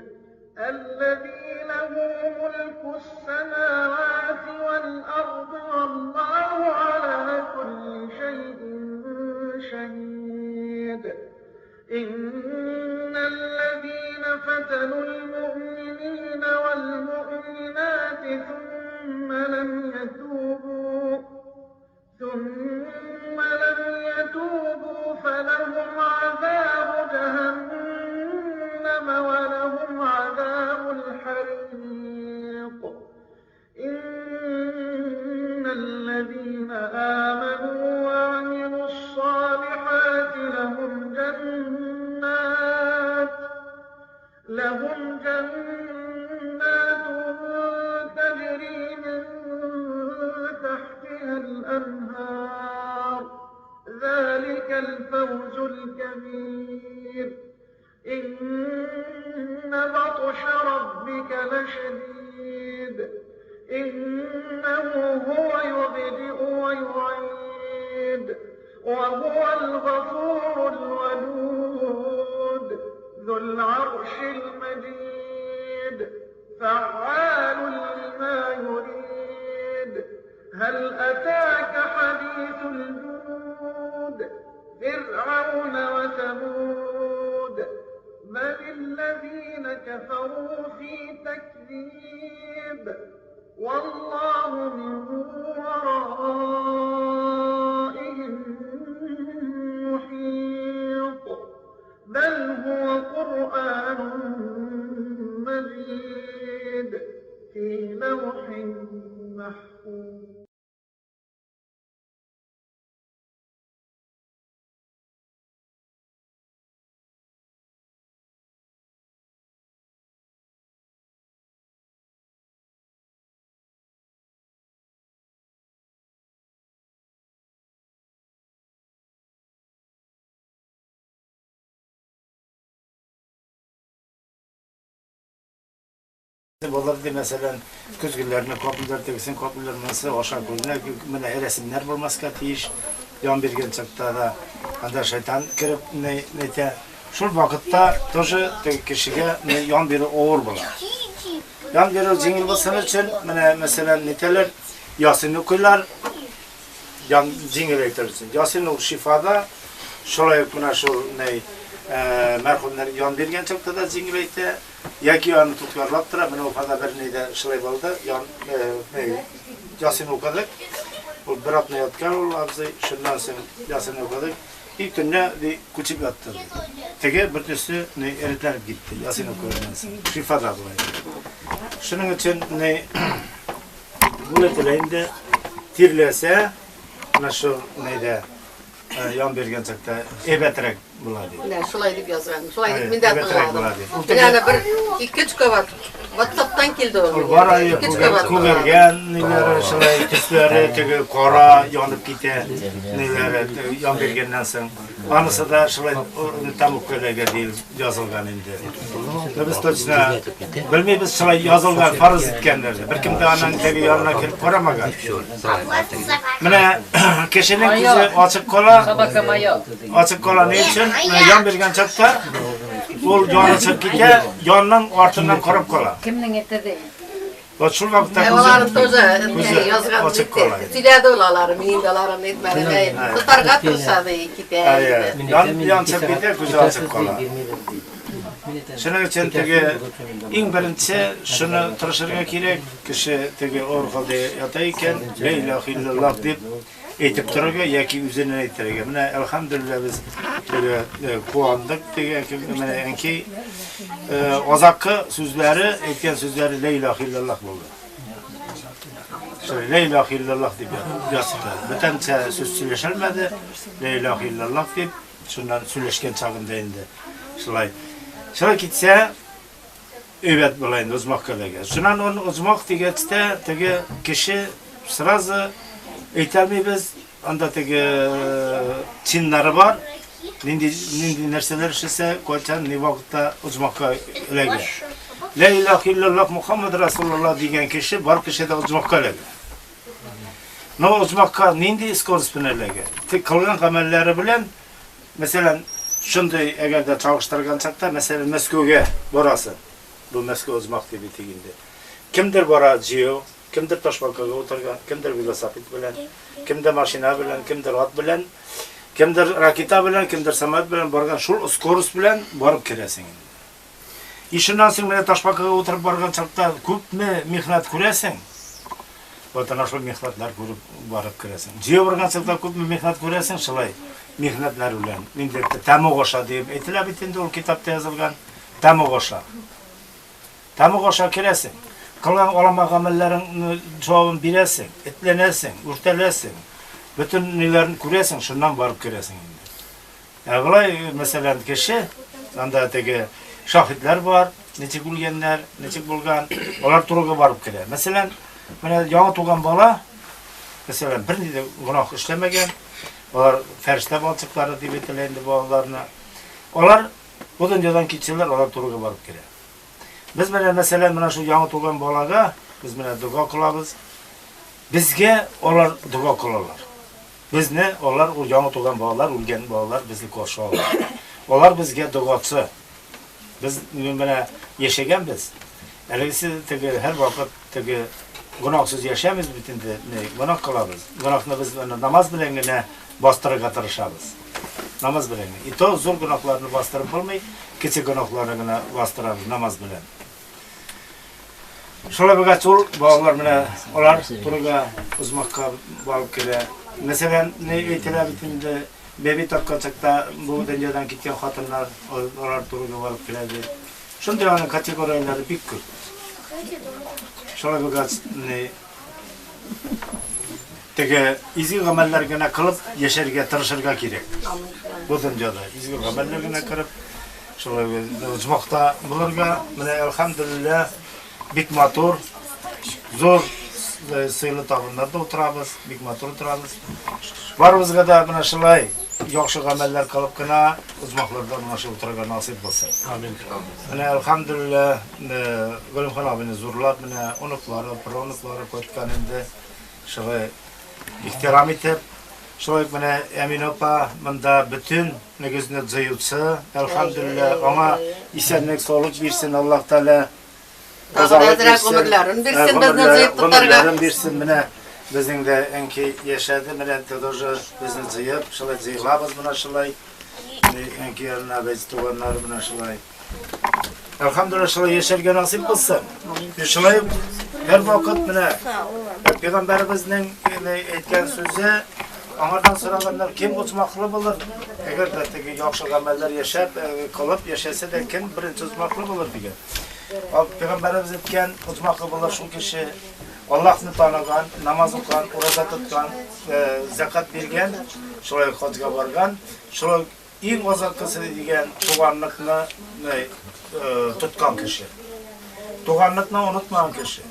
الذي له ملك السماوات والأرض والله على كل شيء شهيد إن الذين فتنوا المؤمنين والمؤمنات ثم لم يتوبوا فلهم عذاب جهنم ولهم عذاب الحريق إن الذين آمنوا وعملوا الصالحات لهم جنات تجري من تحتها الأنهار ذلك الفوز الكبير إن بطش ربك لشديد إنه هو يبدئ ويعيد وهو الغفور الودود ذو العرش المجيد فعال لما يريد هل أتاك حديث الجنود فرعون وثمود بل الذين كفروا في تكذيب والله من ورائهم محيط بل هو قرآن مجيد في لوح محفوظ Olurdu mesela kız günlerine kapılar teksin kapılar mesela aşağı koyduğunda böyle resimler bulmazsa tiş yan bir gençlikte da anda şeytan kirip ne te şu vakitte tozu kişiye yan biri ağır bular. Yan biri zengin bulsan için mesela niteler Yasin okuyorlar yan zengin eklersin. Yasin ok şifada şöyle buna şu ne merhumlar yan bir gençlikte da zengin ekte Yaki yanı tutkarlattır, ben o kadar bir neyde şılay baldı, Yasin okudık, o bir hafta yatkan ol, abzı şundan sonra Yasin okudık, ilk günde bir küçük yattı. Teke bir üstü eritlenip gitti, Yasin okuduğundan sonra, şifa da bulaydı. Şunun için bu netileyinde tirlese, nasıl neyde, yan bir gençlikte ebetrek buladı. Ne, şulay deyip yazgan, şulay deyip mindet buladı. Yani bir iki kavat, WhatsApp'tan keldi o. Var ayı, kuvergen, neler, şulay tüsleri, tege kara yanıp gitti, neler, yan bergenden soň. Anısı da şulay tam okuylarga değil yazılgan indi. Biz toçna bilmeybiz şulay yazılgan farz etkenlerdi. Bir kim de anan tege yanına kelip karamagan. Mine kişinin ko'zi açık kola ne için? Yan bergen çakta ol joni chiqib ketgan, yondan ortidan qarab qoladi. Kimning aytadi? Va shu vaqtda Ularni to'za yozgan tiladi ular, mingdalarini aytmadi. Tutarga turishadi ketadi. Yon chiqib ketadi, ko'zi ochiq qoladi. Shuning uchun eng birinchi shuni turishirga kerak, kishi o'rg'ilda yotar ekan, la ilaha illalloh deb aytib turarga yoki o'zini aytarga. Mana alhamdulillah biz quvondik deganki, ozoqqa so'zlari, aytgan so'zlari la ilaha illalloh bo'ldi. La ilaha illalloh deb yozdi. Bitancha so'z so'zlasholmadi, la ilaha illalloh deb shundan so'zlashgan chog'imda endi shulay. Şöyle gitse, evet bulaydı uzmakkalarga. Şundan onu uzmak degachda, kişi sırası aytolmaymiz, anda tege çinleri var. Nindi nerseler işese koçan ne vakitte uzmakka ilege. La ilahe illallah Muhammed Resulullah diyen kişi var kişi de uzmakka ilege. Ne uzmakka nindi iskors binelege. Tek kılgan amelleri bilen mesela şunday eğer de çalıştırgan çakta mesela Moskvaga borasın. Bu Moskva uzmak diye bitiginde. Kimdir baracıyor? Kimdir taşbakaga oturgan? Kimdir velosiped bilen? Kimdir maşina bilen? Kimdir at bilen? Kimdir raketa bilen? Kimdir samolyot bilen bargan şul skorost bilen barıp kiresin. İşinden soň mene taşbakaga oturup bargan çakta köpme mehnat ko'rasan. Vatan şol mehnatlar ko'rib barıp kiresin. Jiyo bargan çakta köpme mehnat ko'rasan şulay. Mehnatlar bilen. Mendetde tamogoşa deb aytilab bitende ol kitapta yozilgan tamogoşa. Tamogoşa kiresin. Kılgan olama amellerin cevabını bilesin, etlenesin, urtelesin. Bütün nelerini kuresin, şundan varıp kiresin. Ağlay mesela kişi, anda tege şahitler var, neçik bulgenler, neçik bulgan, olar turuga varıp kire. Mesela yağı tuğan bala, mesela bir de günah işlemegen, olar ferişte balçıkları diye bitilendi bağlarına. Olar bu dünyadan keçiler, olar turuga varıp kire. Biz mesela mana şu yangi tug'an bolaga biz duo qilamiz. Bizga ular duo qiladilar. Bizni ular o yangi tug'an bolalar, o'lgan bolalar bizni ko'rishadi. Ular bizga duochi. Biz mana yashaganmiz. Haligi tege har vaqt tege gunohsiz yashaymiz bitindi. Gunoh qilamiz. Gunohni biz namoz bilangina bostirib tirishamiz. Namoz bilan. Ito zo'r gunohlarni bostirib bo'lmay, kichik gunohlarni bostiramiz namoz bilan. Şöyle bir kaç bağlar mı? Onlar turuga uzmakka bağlı kere. Mesela ne eğitimler bitimde bebi takacakta bu dünyadan gitken hatırlar onlar turuga bağlı kere. Şunday yani kategoriyaları bir kır. Şöyle bir kaç ne? Tege izgi amellerine kılıp yaşarga tırışırga gerek. Bu dünyada izgi amellerine kırıp şöyle bir uzmakta bulurga. Elhamdülillah. Big motor, zor sıylı tağınlarda oturamiz, big motor oturamiz. Barımızga da mana shulay yaxshi amallar qilib qana uzmoqlarda mana shu o'tirgan nasib bo'lsin. Amin. Mana alhamdulillah Golimxon abini zo'rlab mana unuqlari, pironuqlari qo'ygan endi shulay ehtirom etib, shulay mana Amin opa bunda bütün negizni ziyutsi, alhamdulillah ona isenlik sog'lik bersin Alloh taolo. Azrak ömürlerin birsin bizden zayıf tutarga. Birsin mine bizning de enki yaşadı mine тоже bizni zayıf şulay zayıflabız mine şulay enki yerine biz tuğanlar mine şulay. Elhamdülillah şulay yaşarga nasip olsun. Şulay her vakit mine Peygamberimizning aytgan so'zi onlardan so'raganlar kim o'tmoqli bo'lar? Agar de yaxshi amallar yashab qilib yashasa da kim birinchi o'tmoqli bo'lar degan. Peygamberimiz etken o'tmoqli bo'lar shu kishi Allohni tanigan, namoz o'qigan, ro'za tutgan, zakat bergan, shulay hajga borgan, shulay eng o'zaqisi degan tug'anlikni tutgan kishi. Tug'anlikni unutmagan kishi.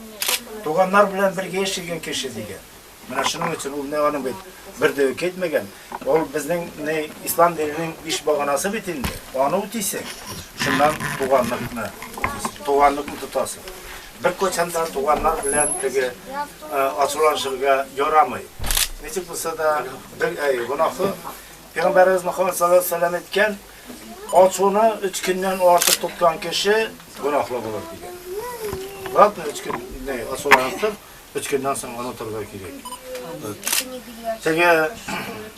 Tug'anlar bilan birga yashagan kishi degan. Mana shuning uchun u nima deb birda ketmagan. O bizning islom dinining ish bag'onasi bitindi. Onu o'taysan. Shundan tug'anlikni tutasan. Bir ko'chanda tug'anlar bilan tege ochilishga yo'ramay. Nechuk bo'lsa da bir gunohi Peygamberimiz Muhammed sallallohu alayhi vasallam aytgan, ochuvni 3 kundan ortiq tutgan kishi gunohli bo'lar degan. Vaqt 3 kun ochuvlanib 3 kundan so'ng unutirga kerak. Çünkü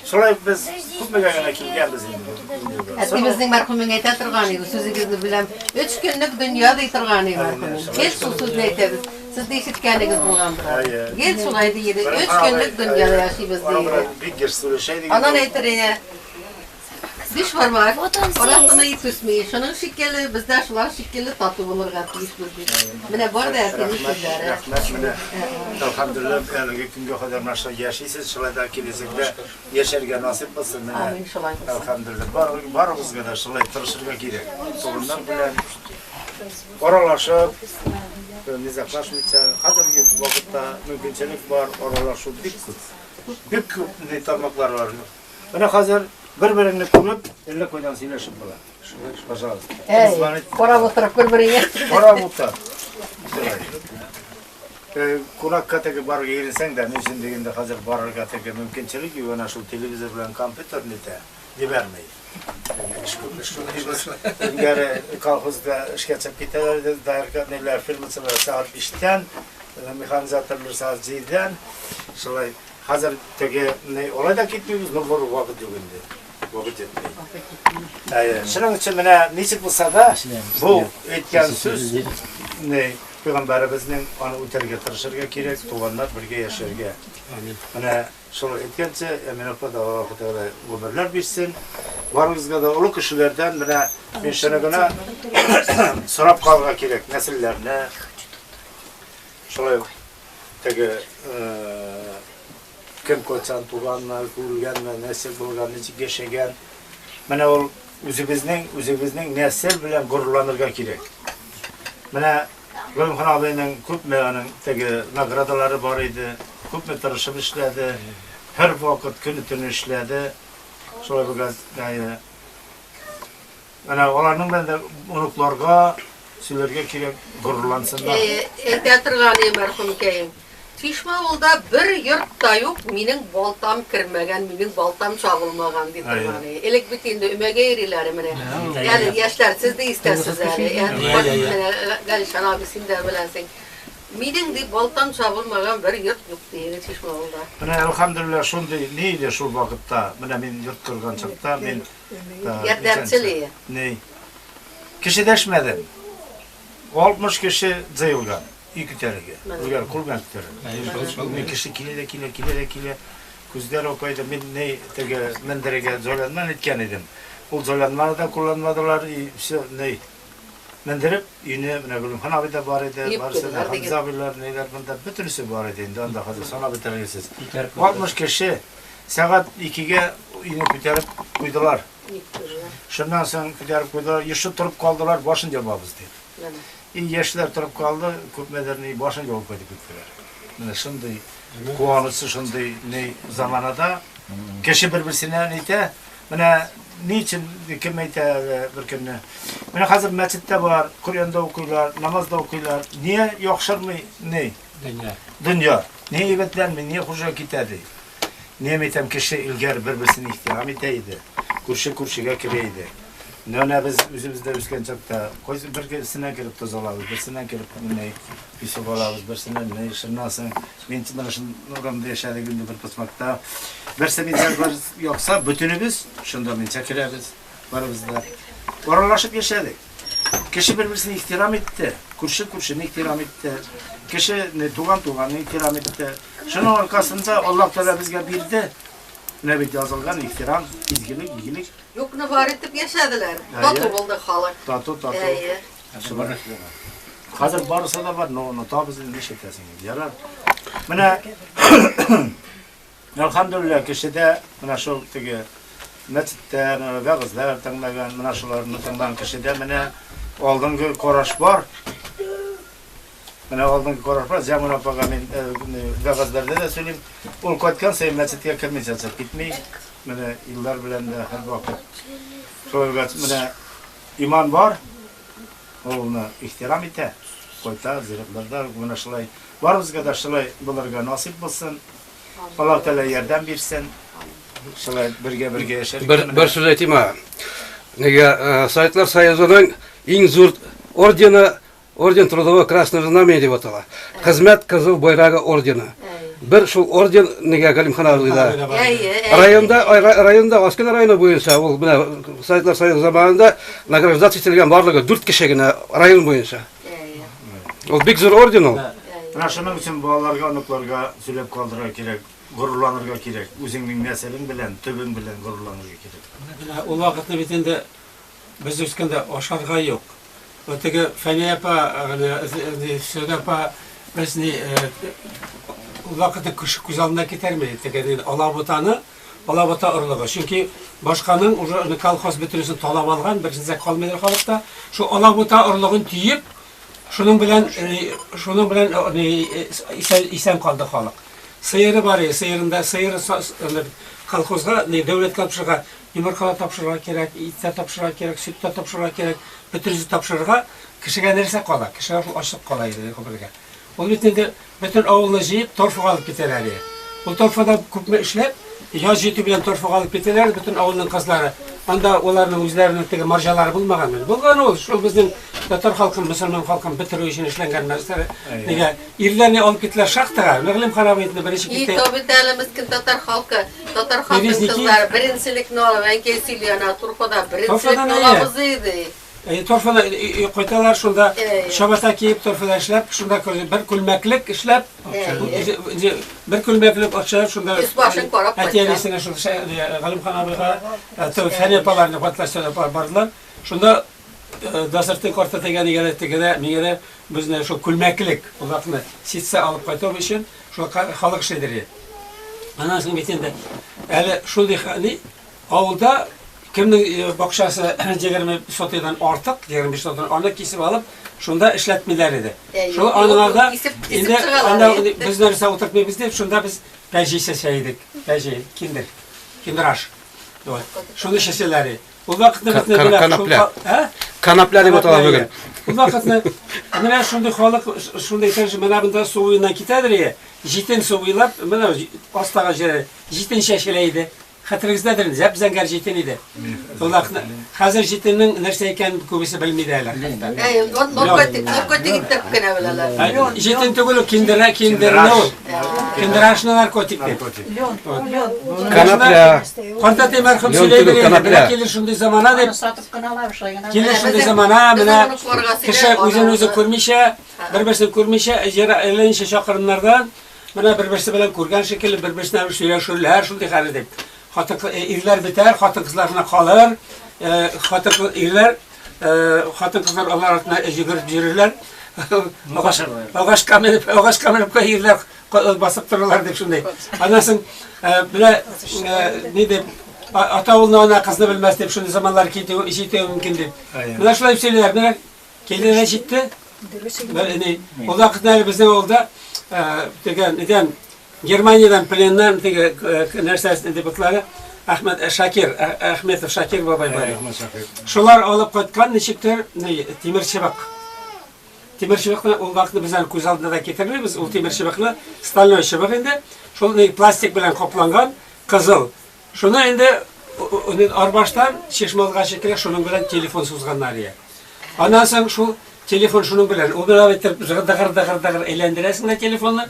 şolay biz tutmaganga kelganmiz endi. Bizning marhumin ayta turganiga so'zingizni bilan 3 kunlik dunyoda aytirganiga marhumin. Hech so'zni aytamiz. Siz eshitganingiz bo'lgandir. Gel shulay deydi. 3 kunlik dunyoda yashaymiz deydi. Anan aytırına. Diş var var. Orasını iyi tutmayı. Şunun şekli bizden şular şekli tatlı bulur gatmış biz. Mene var da erteniz sizlere. Elhamdülillah yani günge kadar maşallah yaşaysınız. Şulayda kilisinde yaşarga nasip olsun. Amin şulay. Elhamdülillah. Barımız kadar şulay tırışırga gerek. Sorunlar bilen oralaşıp nizaklaşmayacak. Hazırki vakitte mümkünçelik var. Oralaşıp dik kut. Büyük tarmaklar var. Bana hazır bir-birini kurup, elle koydan sileşip bular. Kora oturup bir-birine. Kora muhtar. Kurakka teki barga girinsen de, nişin deginde hazır barga teki mümkünçilik yok. Ona şu televizyon bilen kompüter nete, dibermeyi. Geri kalkızda işe çıkıp giderler, dairka neler filmisi var saat 5'ten, mekanizatörler saat 7'den. Şöyle hazır teki ne olay da gitmiyoruz, ne var vakit yok indi. Vakit etmeyi. Şunun için bana niçin bulsa da bu etken söz ne Peygamberimizin onu öterge tırışırga gerek, tuğanlar birge yaşarga. Bana şöyle etkense emin olpa da Allah'a ömürler bilsin. Varımızda da ulu kişilerden bana ben şuna sorap kalga gerek nesillerine. Şöyle teki kim koçan tuğanlar, kurulganlar, nesil bulgan, nesil geçegen. Bana ol üzümüzün nesil bilen gururlanırga gerek. Bana Gülümhan abinin köpmeğinin nagradaları var idi, köpme tırışıp işledi, her vakit günü tünü işledi. Şöyle bir gaz, onların ben de unuklarga, sülerge kirek gururlansınlar. Eytettirganı merhum keyim. Tişmaolda bir yurtta yok, mening baltam kirmegen, mening baltam çağılmagan deytirganı. Elek bitinde ümege erileri mene. Yani yaşlar siz de istersiniz yani. Galişan abi sen de bilensin. Mening de baltam çağılmagan bir yurt yok diye Tişmaolda. Elhamdülillah şunday neydi şu vakitte, men yurt kırgan çakta, men yardımcılığı. Ne? Kişi deşmedim. 60 kişi zayılgan. İki terege. Ular kulban terege. Ne kişi kile kuzlar okuydu. Men menderege zolanman etken edim. O zolanmanı da kullanmadılar. Ne? Menderip yine Gülümhan abi de var idi. Varsa Hamza abiler neler bunda bütünüsü var idi. Onda hazır sana bir tergesiz. 60 kişi saat 2'ge yine kütürüp koydular. Şundan sonra kütürüp koydular. Yaşı turup kaldılar. Başın cevabız dedi. Yaşlar turup kaldı, köpmelerini başına yol koydu gittiler. Şimdi kuanısı şimdi ne zamanada kişi birbirine neydi? Bana niçin kim neydi bir günü? Bana hazır mescitte var, Kur'an'da okuylar, namazda okuylar. Niye yokşar mı ne? Dünya. Niye ibetlenme, niye hoşa gitedi? Niye metem kişi ilgari birbirine ihtiram edeydi? Kurşuya kireydi. Ne biz üzümüzde üsken çakta, birisine girip toz alıyoruz, birisine girip pisok alıyoruz, birisine ne şırnasın, ben bana şundan yaşadığı günde bir pusmakta, birisi bizler var yoksa bütünümüz şundan ben çekileriz, varımızda. Oralaşıp yaşadık. Kişi birbirine ihtiram etti, kurşunu ihtiram etti, kişi tuğanı ihtiram etti. Şunun arkasında Allah Teala bizge bildi. Ne bir yazılgan ihtiram, izgilik, iyilik. Yok ne var etip yaşadılar. Tatlı oldu halk. Tatlı. Hazır barısa da var, no tabızın ne şekilsin yarar. Bana elhamdülillah kişide bana şu tege mescitte ve kızlar tanıgan bana şuların tanıgan kişide bana aldığın koraş var. Bana aldığın koraş var. Zaman apaga men ve kızlarda da söyleyeyim. Ol koytkan sayın mescitte kirmeyeceğiz. Gitmeyi. Bana yıllar bilen de her vakit. Şöyle bana iman var. Ona ihtiram ete. Koyta ziriklarda buna şılay. Varımızga da şılay bularga nasip olsun. Allah Teala yerden versin. Şılay birge yaşarız. Bir söz aytayım ha. Nega Sovetlar Soyuzining eng zo'r orden Trudовой Красное Знамя deb ataladi. Xizmat Qizil bayrog'i ordeni. Bir şu orden nega Galimxon avlida. Rayonda Oskar rayoni bo'yicha ol buna Sovetlar Soyuzi zamonida nagradatsiya etilgan barligi 4 kishigina rayon bo'yicha. Ol bek zo'r orden ol. Mana shuning uchun bolalarga, onuklarga söylep kaldırga kerak, gururlanırga kerak. O'zingning naslin bilan, tübün bilan gururlanırga kerak. O vaqtda bitende biz o'skanda oshxona yo'q. O'tega Faniya apa, Söda apa bizni o vaqtda ko'z oldidan ketarmaydi. Tegadi Alabota urug'i. Chunki boshqaning o'sha kolxoz bitirishini talab olgan, bir narsa qolmaydi xalqda. Shu Alabota urug'ini tiyib, şunun bilen isen kaldı xalq. sıyırı var ya, sıyırında kolxozga devlet topşırığa yumurta topşırığa kerak, it topşırığa kerak, süt topşırığa kerak, bütün topşırığa kişiге nerse kala, kişiге açlık kalaydı ko'pirga. Ol bitende bütün avulni jiyip torfuga alıp keteler. Bu torfada ko'pmi ishlab, yoz jeti bilan torfuga alıp keteler, bütün avulning qizlari. Anda ularning o'zlarining tege marjalari bo'lmagan. Bo'lgan ol, shu bizning tatar xalqim, musulmon xalqim bitiruv uchun ishlangan narsalar. Nega erlarni olib ketdilar shaxtaga, Mig'lim Xarabiyatni birinchi ketdi. Tabitalimiz tatar xalqi qizlari birinchilikni olib, kesiliyana turfada birinchilikni olamiz edi. Torfada qo'ytalar shunda shabata kiyib torfada ishlab, shunda bir kulmaklik ishlab, bir kulmaklik ochib shunda boshini qarab atiyalisini shu G'alimxon abiga faniyalarni qo'tlashga bordilar. Shunda dasturda qorta tegani yaratdigida menga bizni shu kulmaklik uzoqni sitsa olib qaytib uchun shu xalq ishlaydi. Ana so'ng bitende hali shunday avulda kimning bog'chasi 20 sotadan ortiq, 25 sotadan ortiq kesib olib, shunda ishlatmaylar edi. Shu anlarda endi anda biz narsa o'tirmaymiz deb, shunda biz pajisa shaydik. Paji, kindrash. Shunda shaselari. Bu vaqtda bizni kanaplar deb ataladi bugun. Bu vaqtda mana shunday xalq shunday tarjima mana bunda suvidan ketadi. Jitin suvilab, mana ostaga jitin shashilaydi. Xatiringizdadir, zap zangar jitin edi. Ularni hozir jitinning narsa ekanini ko'bisi bilmaydilar. Narkotik tepkina bilalar. Jitin tugul kindirni ol. Kindrashni narkotik deb. Kanaplar. Qancha temarxim söyleydi. Kelir shunday zamana deb. Kelir shunday zamana, mana kishi o'zini ko'rmisha, bir-birini ko'rmisha, ijara aylanisha chaqirimlardan mana bir-birisi bilan ko'rgan shekilli bir-birini so'yashurlar, shunday qari deb. Erler biter, xotin qizlarına qalır, xotin qizlar Allah arasına yugurib yürürler. Ağaç kamerip erler basıp dururlar deb shunday. Anasın bile ne deb ata oğluna ona kızını bilmez deb shunday zamanlar işitiyor mümkün deb. Buna şulay söyleyler, buna keldiler jitti. O vaqtda bizning olda degan Germaniyadan plenden nersesini deputatları Ahmetov Shakir babay var. Şular alıp qaytgan nechikdir temir chivaq. Temir chivaqni o vaqtda bizning ko'z oldida keltiramiz. O temir chivaqni staloy chivaq endi. Shunday plastik bilan qoplangan qizil. Shuni endi uning arbashdan cheshmolgacha kirib shuning bilan telefon so'zganlar edi. Ondan so'ng shu telefon şunun bilen, o bir avettir dağır eğlendiresin de telefonla.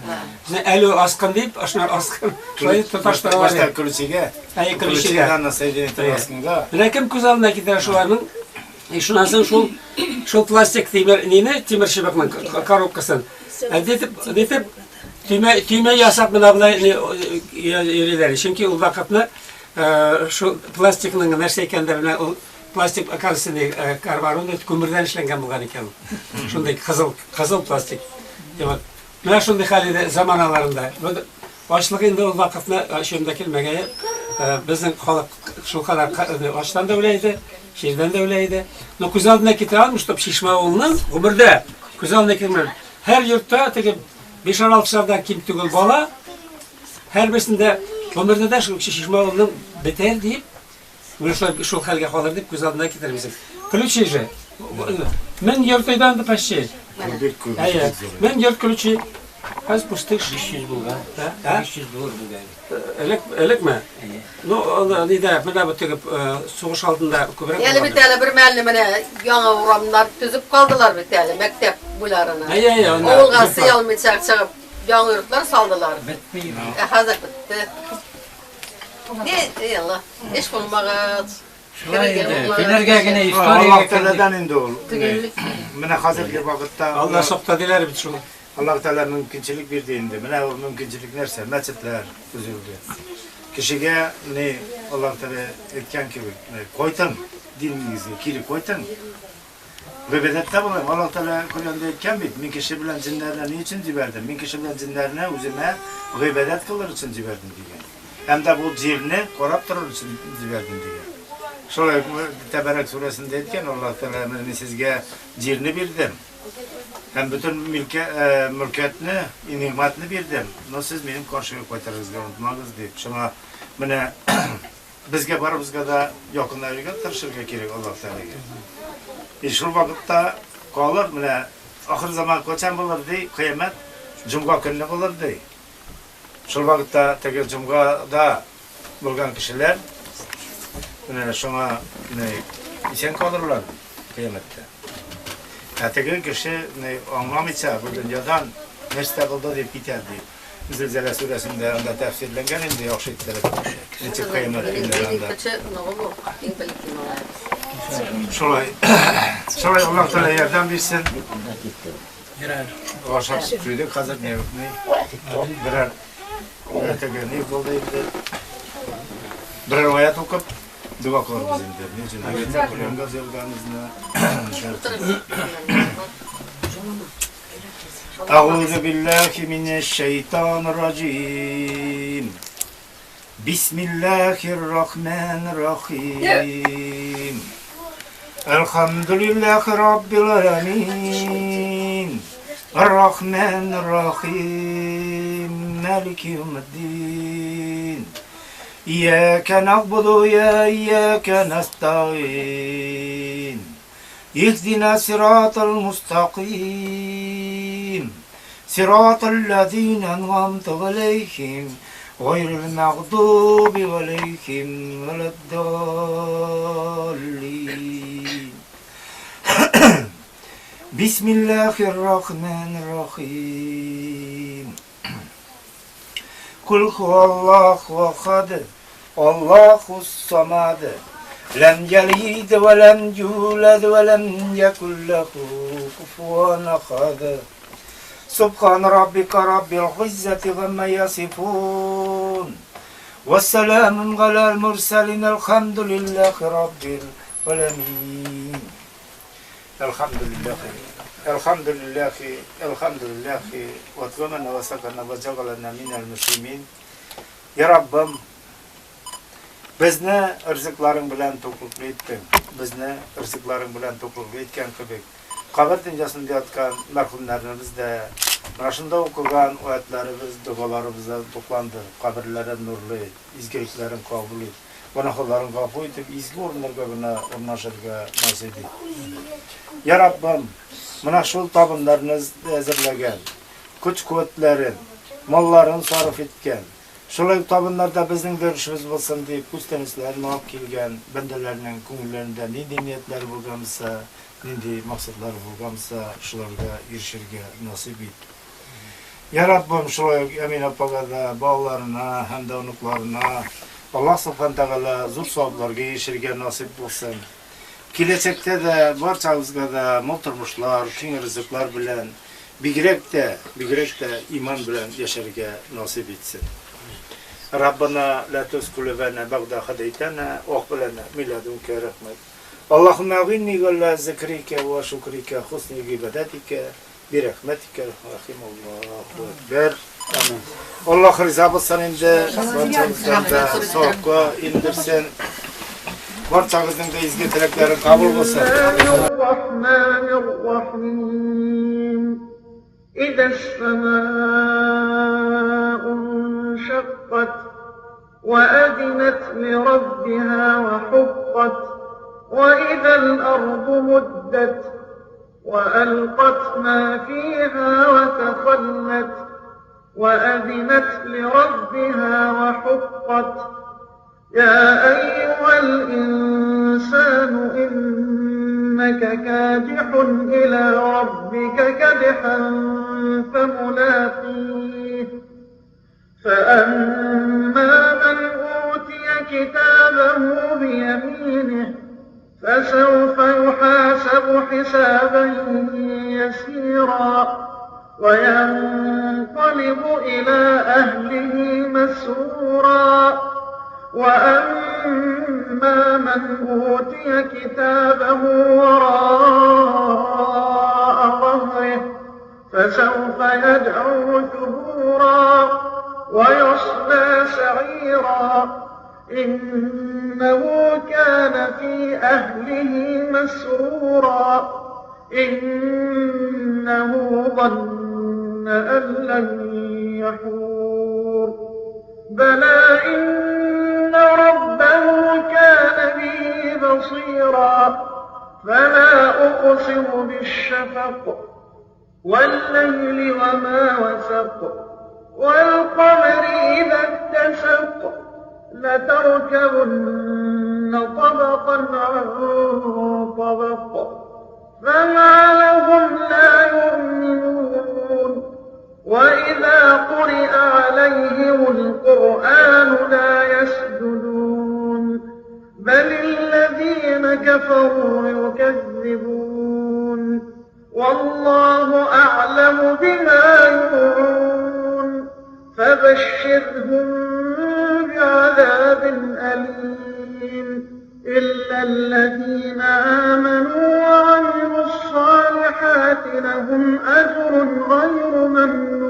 Alo askın deyip, aşınar askın. Şöyle tutaştırı var. Başta kılıçıge. Hayır kılıçıge. Nasıl edildi askında? Bırakım köz alına gider şularının. Şundan sonra şu plastik temir şibakla korupkasın. Detip tüyme yasak mı da yerileri. Çünkü o vakitne şu plastikinin nerseykenlerine plastik akarısını karbarında kömürden işlengen bulgan ekan. Şunday kızıl plastik. Demek. Mana şunday halde zamanalarında açlık endi o vaqtda şunda kelmagay bizning xalq şu kadar açdan da öyleydi, şehirden de öyleydi. No ko'z olduna keltiramiz, top Shishmaovning umrda ko'z olduna kelmir. Her yurtda tege 5-6 yaşlardan kim tugul bola her birisinde umrda da şu Shishmaovning beter deyip şu halga qolar deb ko'z olduna keltiramiz. Ключи же. Men yurtdan da paşçı. Men yurt ключи. Az pustik 500 bulgan. 500 bulgan. Elek mi? No, nida, mana bu tegib soğuş aldında ko'proq. Yani bir müəllimine yana uğramlar tüzüp kaldılar biteli mektep bularına. Oğulga sıyalmay çıkıp yana yurtlar saldılar. Bitmiyor. Hazır bitti. Ne Allah, iş bulmagat. Fenergagina Allah Teala'dan indi ol. Mana hozirgi vaqtda Allah soqtadilar bit şunu. Allah Teala mümkünçilik berdi endi. Mana o mümkünçilik narsa, masjidlar tuzildi. Kishiga ne Allah Teala aytgan gibi, qo'ytin diningizga kelib qo'ytin. Bebedatda bo'ling. Allah Teala Qur'onda aytgan bit, men kishi bilan jinlarni nechun jibardim? Men kishi bilan jinlarni o'zimga g'ibat qilar uchun jibardim degan. Hamda bu jinni qarab turur uchun jibardim degan. Şöyle Teberek suresinde etken Allah Teala sizge cirini bildim. Hem bütün mülkiyetini, nimetini verdim. Siz benim karşıya koytarınızga unutmağınız deyip. Şuna mene bizge barımızga da yakınlarıyla tırışırga gerek Allah Teala'ga. Şu vakitte kalır mene ahir zaman koçan bulur dey, kıyamet Cumga günü olur dey. Şu vakitte tekrar Cumga'da bulgan kişiler şuna isen kalırlar kıyamette. Tekrar kişi anlamaysa bu dünyadan nerede kaldı deyip biterdi. Zilzale suresinde onda tefsirlengen indi yaxşı ettiler. Neçe kıyamet günlerinde. Şolay Allah Teala yerden bilsin. Aşağı suydu hazır ne birer tekrar ne oldu birer ayet okup dua kılır bizim de. Niçin? Ayetler Kur'an'da zevganızla أعوذ بالله من الشيطان الرجيم بسم الله الرحمن الرحيم الحمد لله رب العالمين الرحمن الرحيم مالك يوم الدين إياك نعبد وإياك نستعين اهدنا صراط المستقيم صراط الذين أنعمت عليهم غير المغضوب عليهم ولا الضالين بسم الله الرحمن الرحيم قل هو الله أحد الله الصمد لم يلد ولم يولد ولم يكن له كفوا أحد سبحان ربك رب العزة عما يصفون والسلام على المرسلين الحمد لله رب العالمين الحمد لله الحمد لله الحمد لله واتقنا وسقنا وجعلنا من المسلمين يا ربم bizni rızıkların bilen to'qliq etding. Bizni rızıkların bilen to'qliq etgan kibek. Qabr dünyasında yatgan marhumlarımızda mana shunda o'qigan oyatlarimiz, duolarımızda to'plandi. Qabrlari nurli, izgirliklarin qabul et. Gunohlarin g'afur etib, izgi o'rnlarga o'rnashirga nasib et. Ya Rabbim, mana shu tabinlarni hazırlagan, kuch-quvvatlarin, mollarini sarf etgan Şolay tabınlarda bizning görüşümüz bo'lsin deb ko'ztanishlarni olib kelgan bandalarning ko'ngillarida nendek niyatlar bo'lgansa, nendek maqsadlar bo'lgansa, shularga erishishga nasib et. Ya Rabbim, şolay Amin opaga da, bog'larına, hamda unuqlarına Allah subhanahu taala zo'r savoblarga erishishga nasib bo'lsin. Kelajakda da barchamizga da mol turmushlar, keng rizqlar bilan bigrekte iman bilan yasharga nasib etsin. ربنا لا تزغ قلوبنا بعد إذ هديتنا وهب لنا من لدنك رحمة اللهم أعني على ذكرك وشكرك وحسن عبادتك برحمتك رحم الله أكبر Allah rıza olsun indi barçamızdan da soğukka indirsin barçamızın da izgi tilekleri kabul olsun Bismillahirrahmanirrahim İza السماء انشقت وأذنت لربها وحقت وإذا الأرض مدت وألقت ما فيها وتخلت وأذنت لربها وحقت يا أيها الإنسان إنك كادح إلى ربك كدحا فملاقيه فأما من أوتي كتابه بيمينه فسوف يحاسب حسابا يسيرا وينقلب إلى أهله مسرورا وأما من أوتي كتابه وراء ظهره فسوف يدعو ثبورا ويصلى سعيرا إنه كان في أهله مسرورا إنه ظن أن لن يحور بلى إن ربه كان به بصيرا فلا أقسم بالشفق والليل وما وسق والقمر إذا اتسق لتركبن طبقا عن طبق فما لهم لا يؤمنون وإذا قرئ عليهم القرآن لا يسجدون بل الذين كفروا يكذبون والله أعلم بما يوعون فبشرهم بعذاب أليم إلا الذين آمنوا وعملوا الصالحات لهم أجر غير ممنون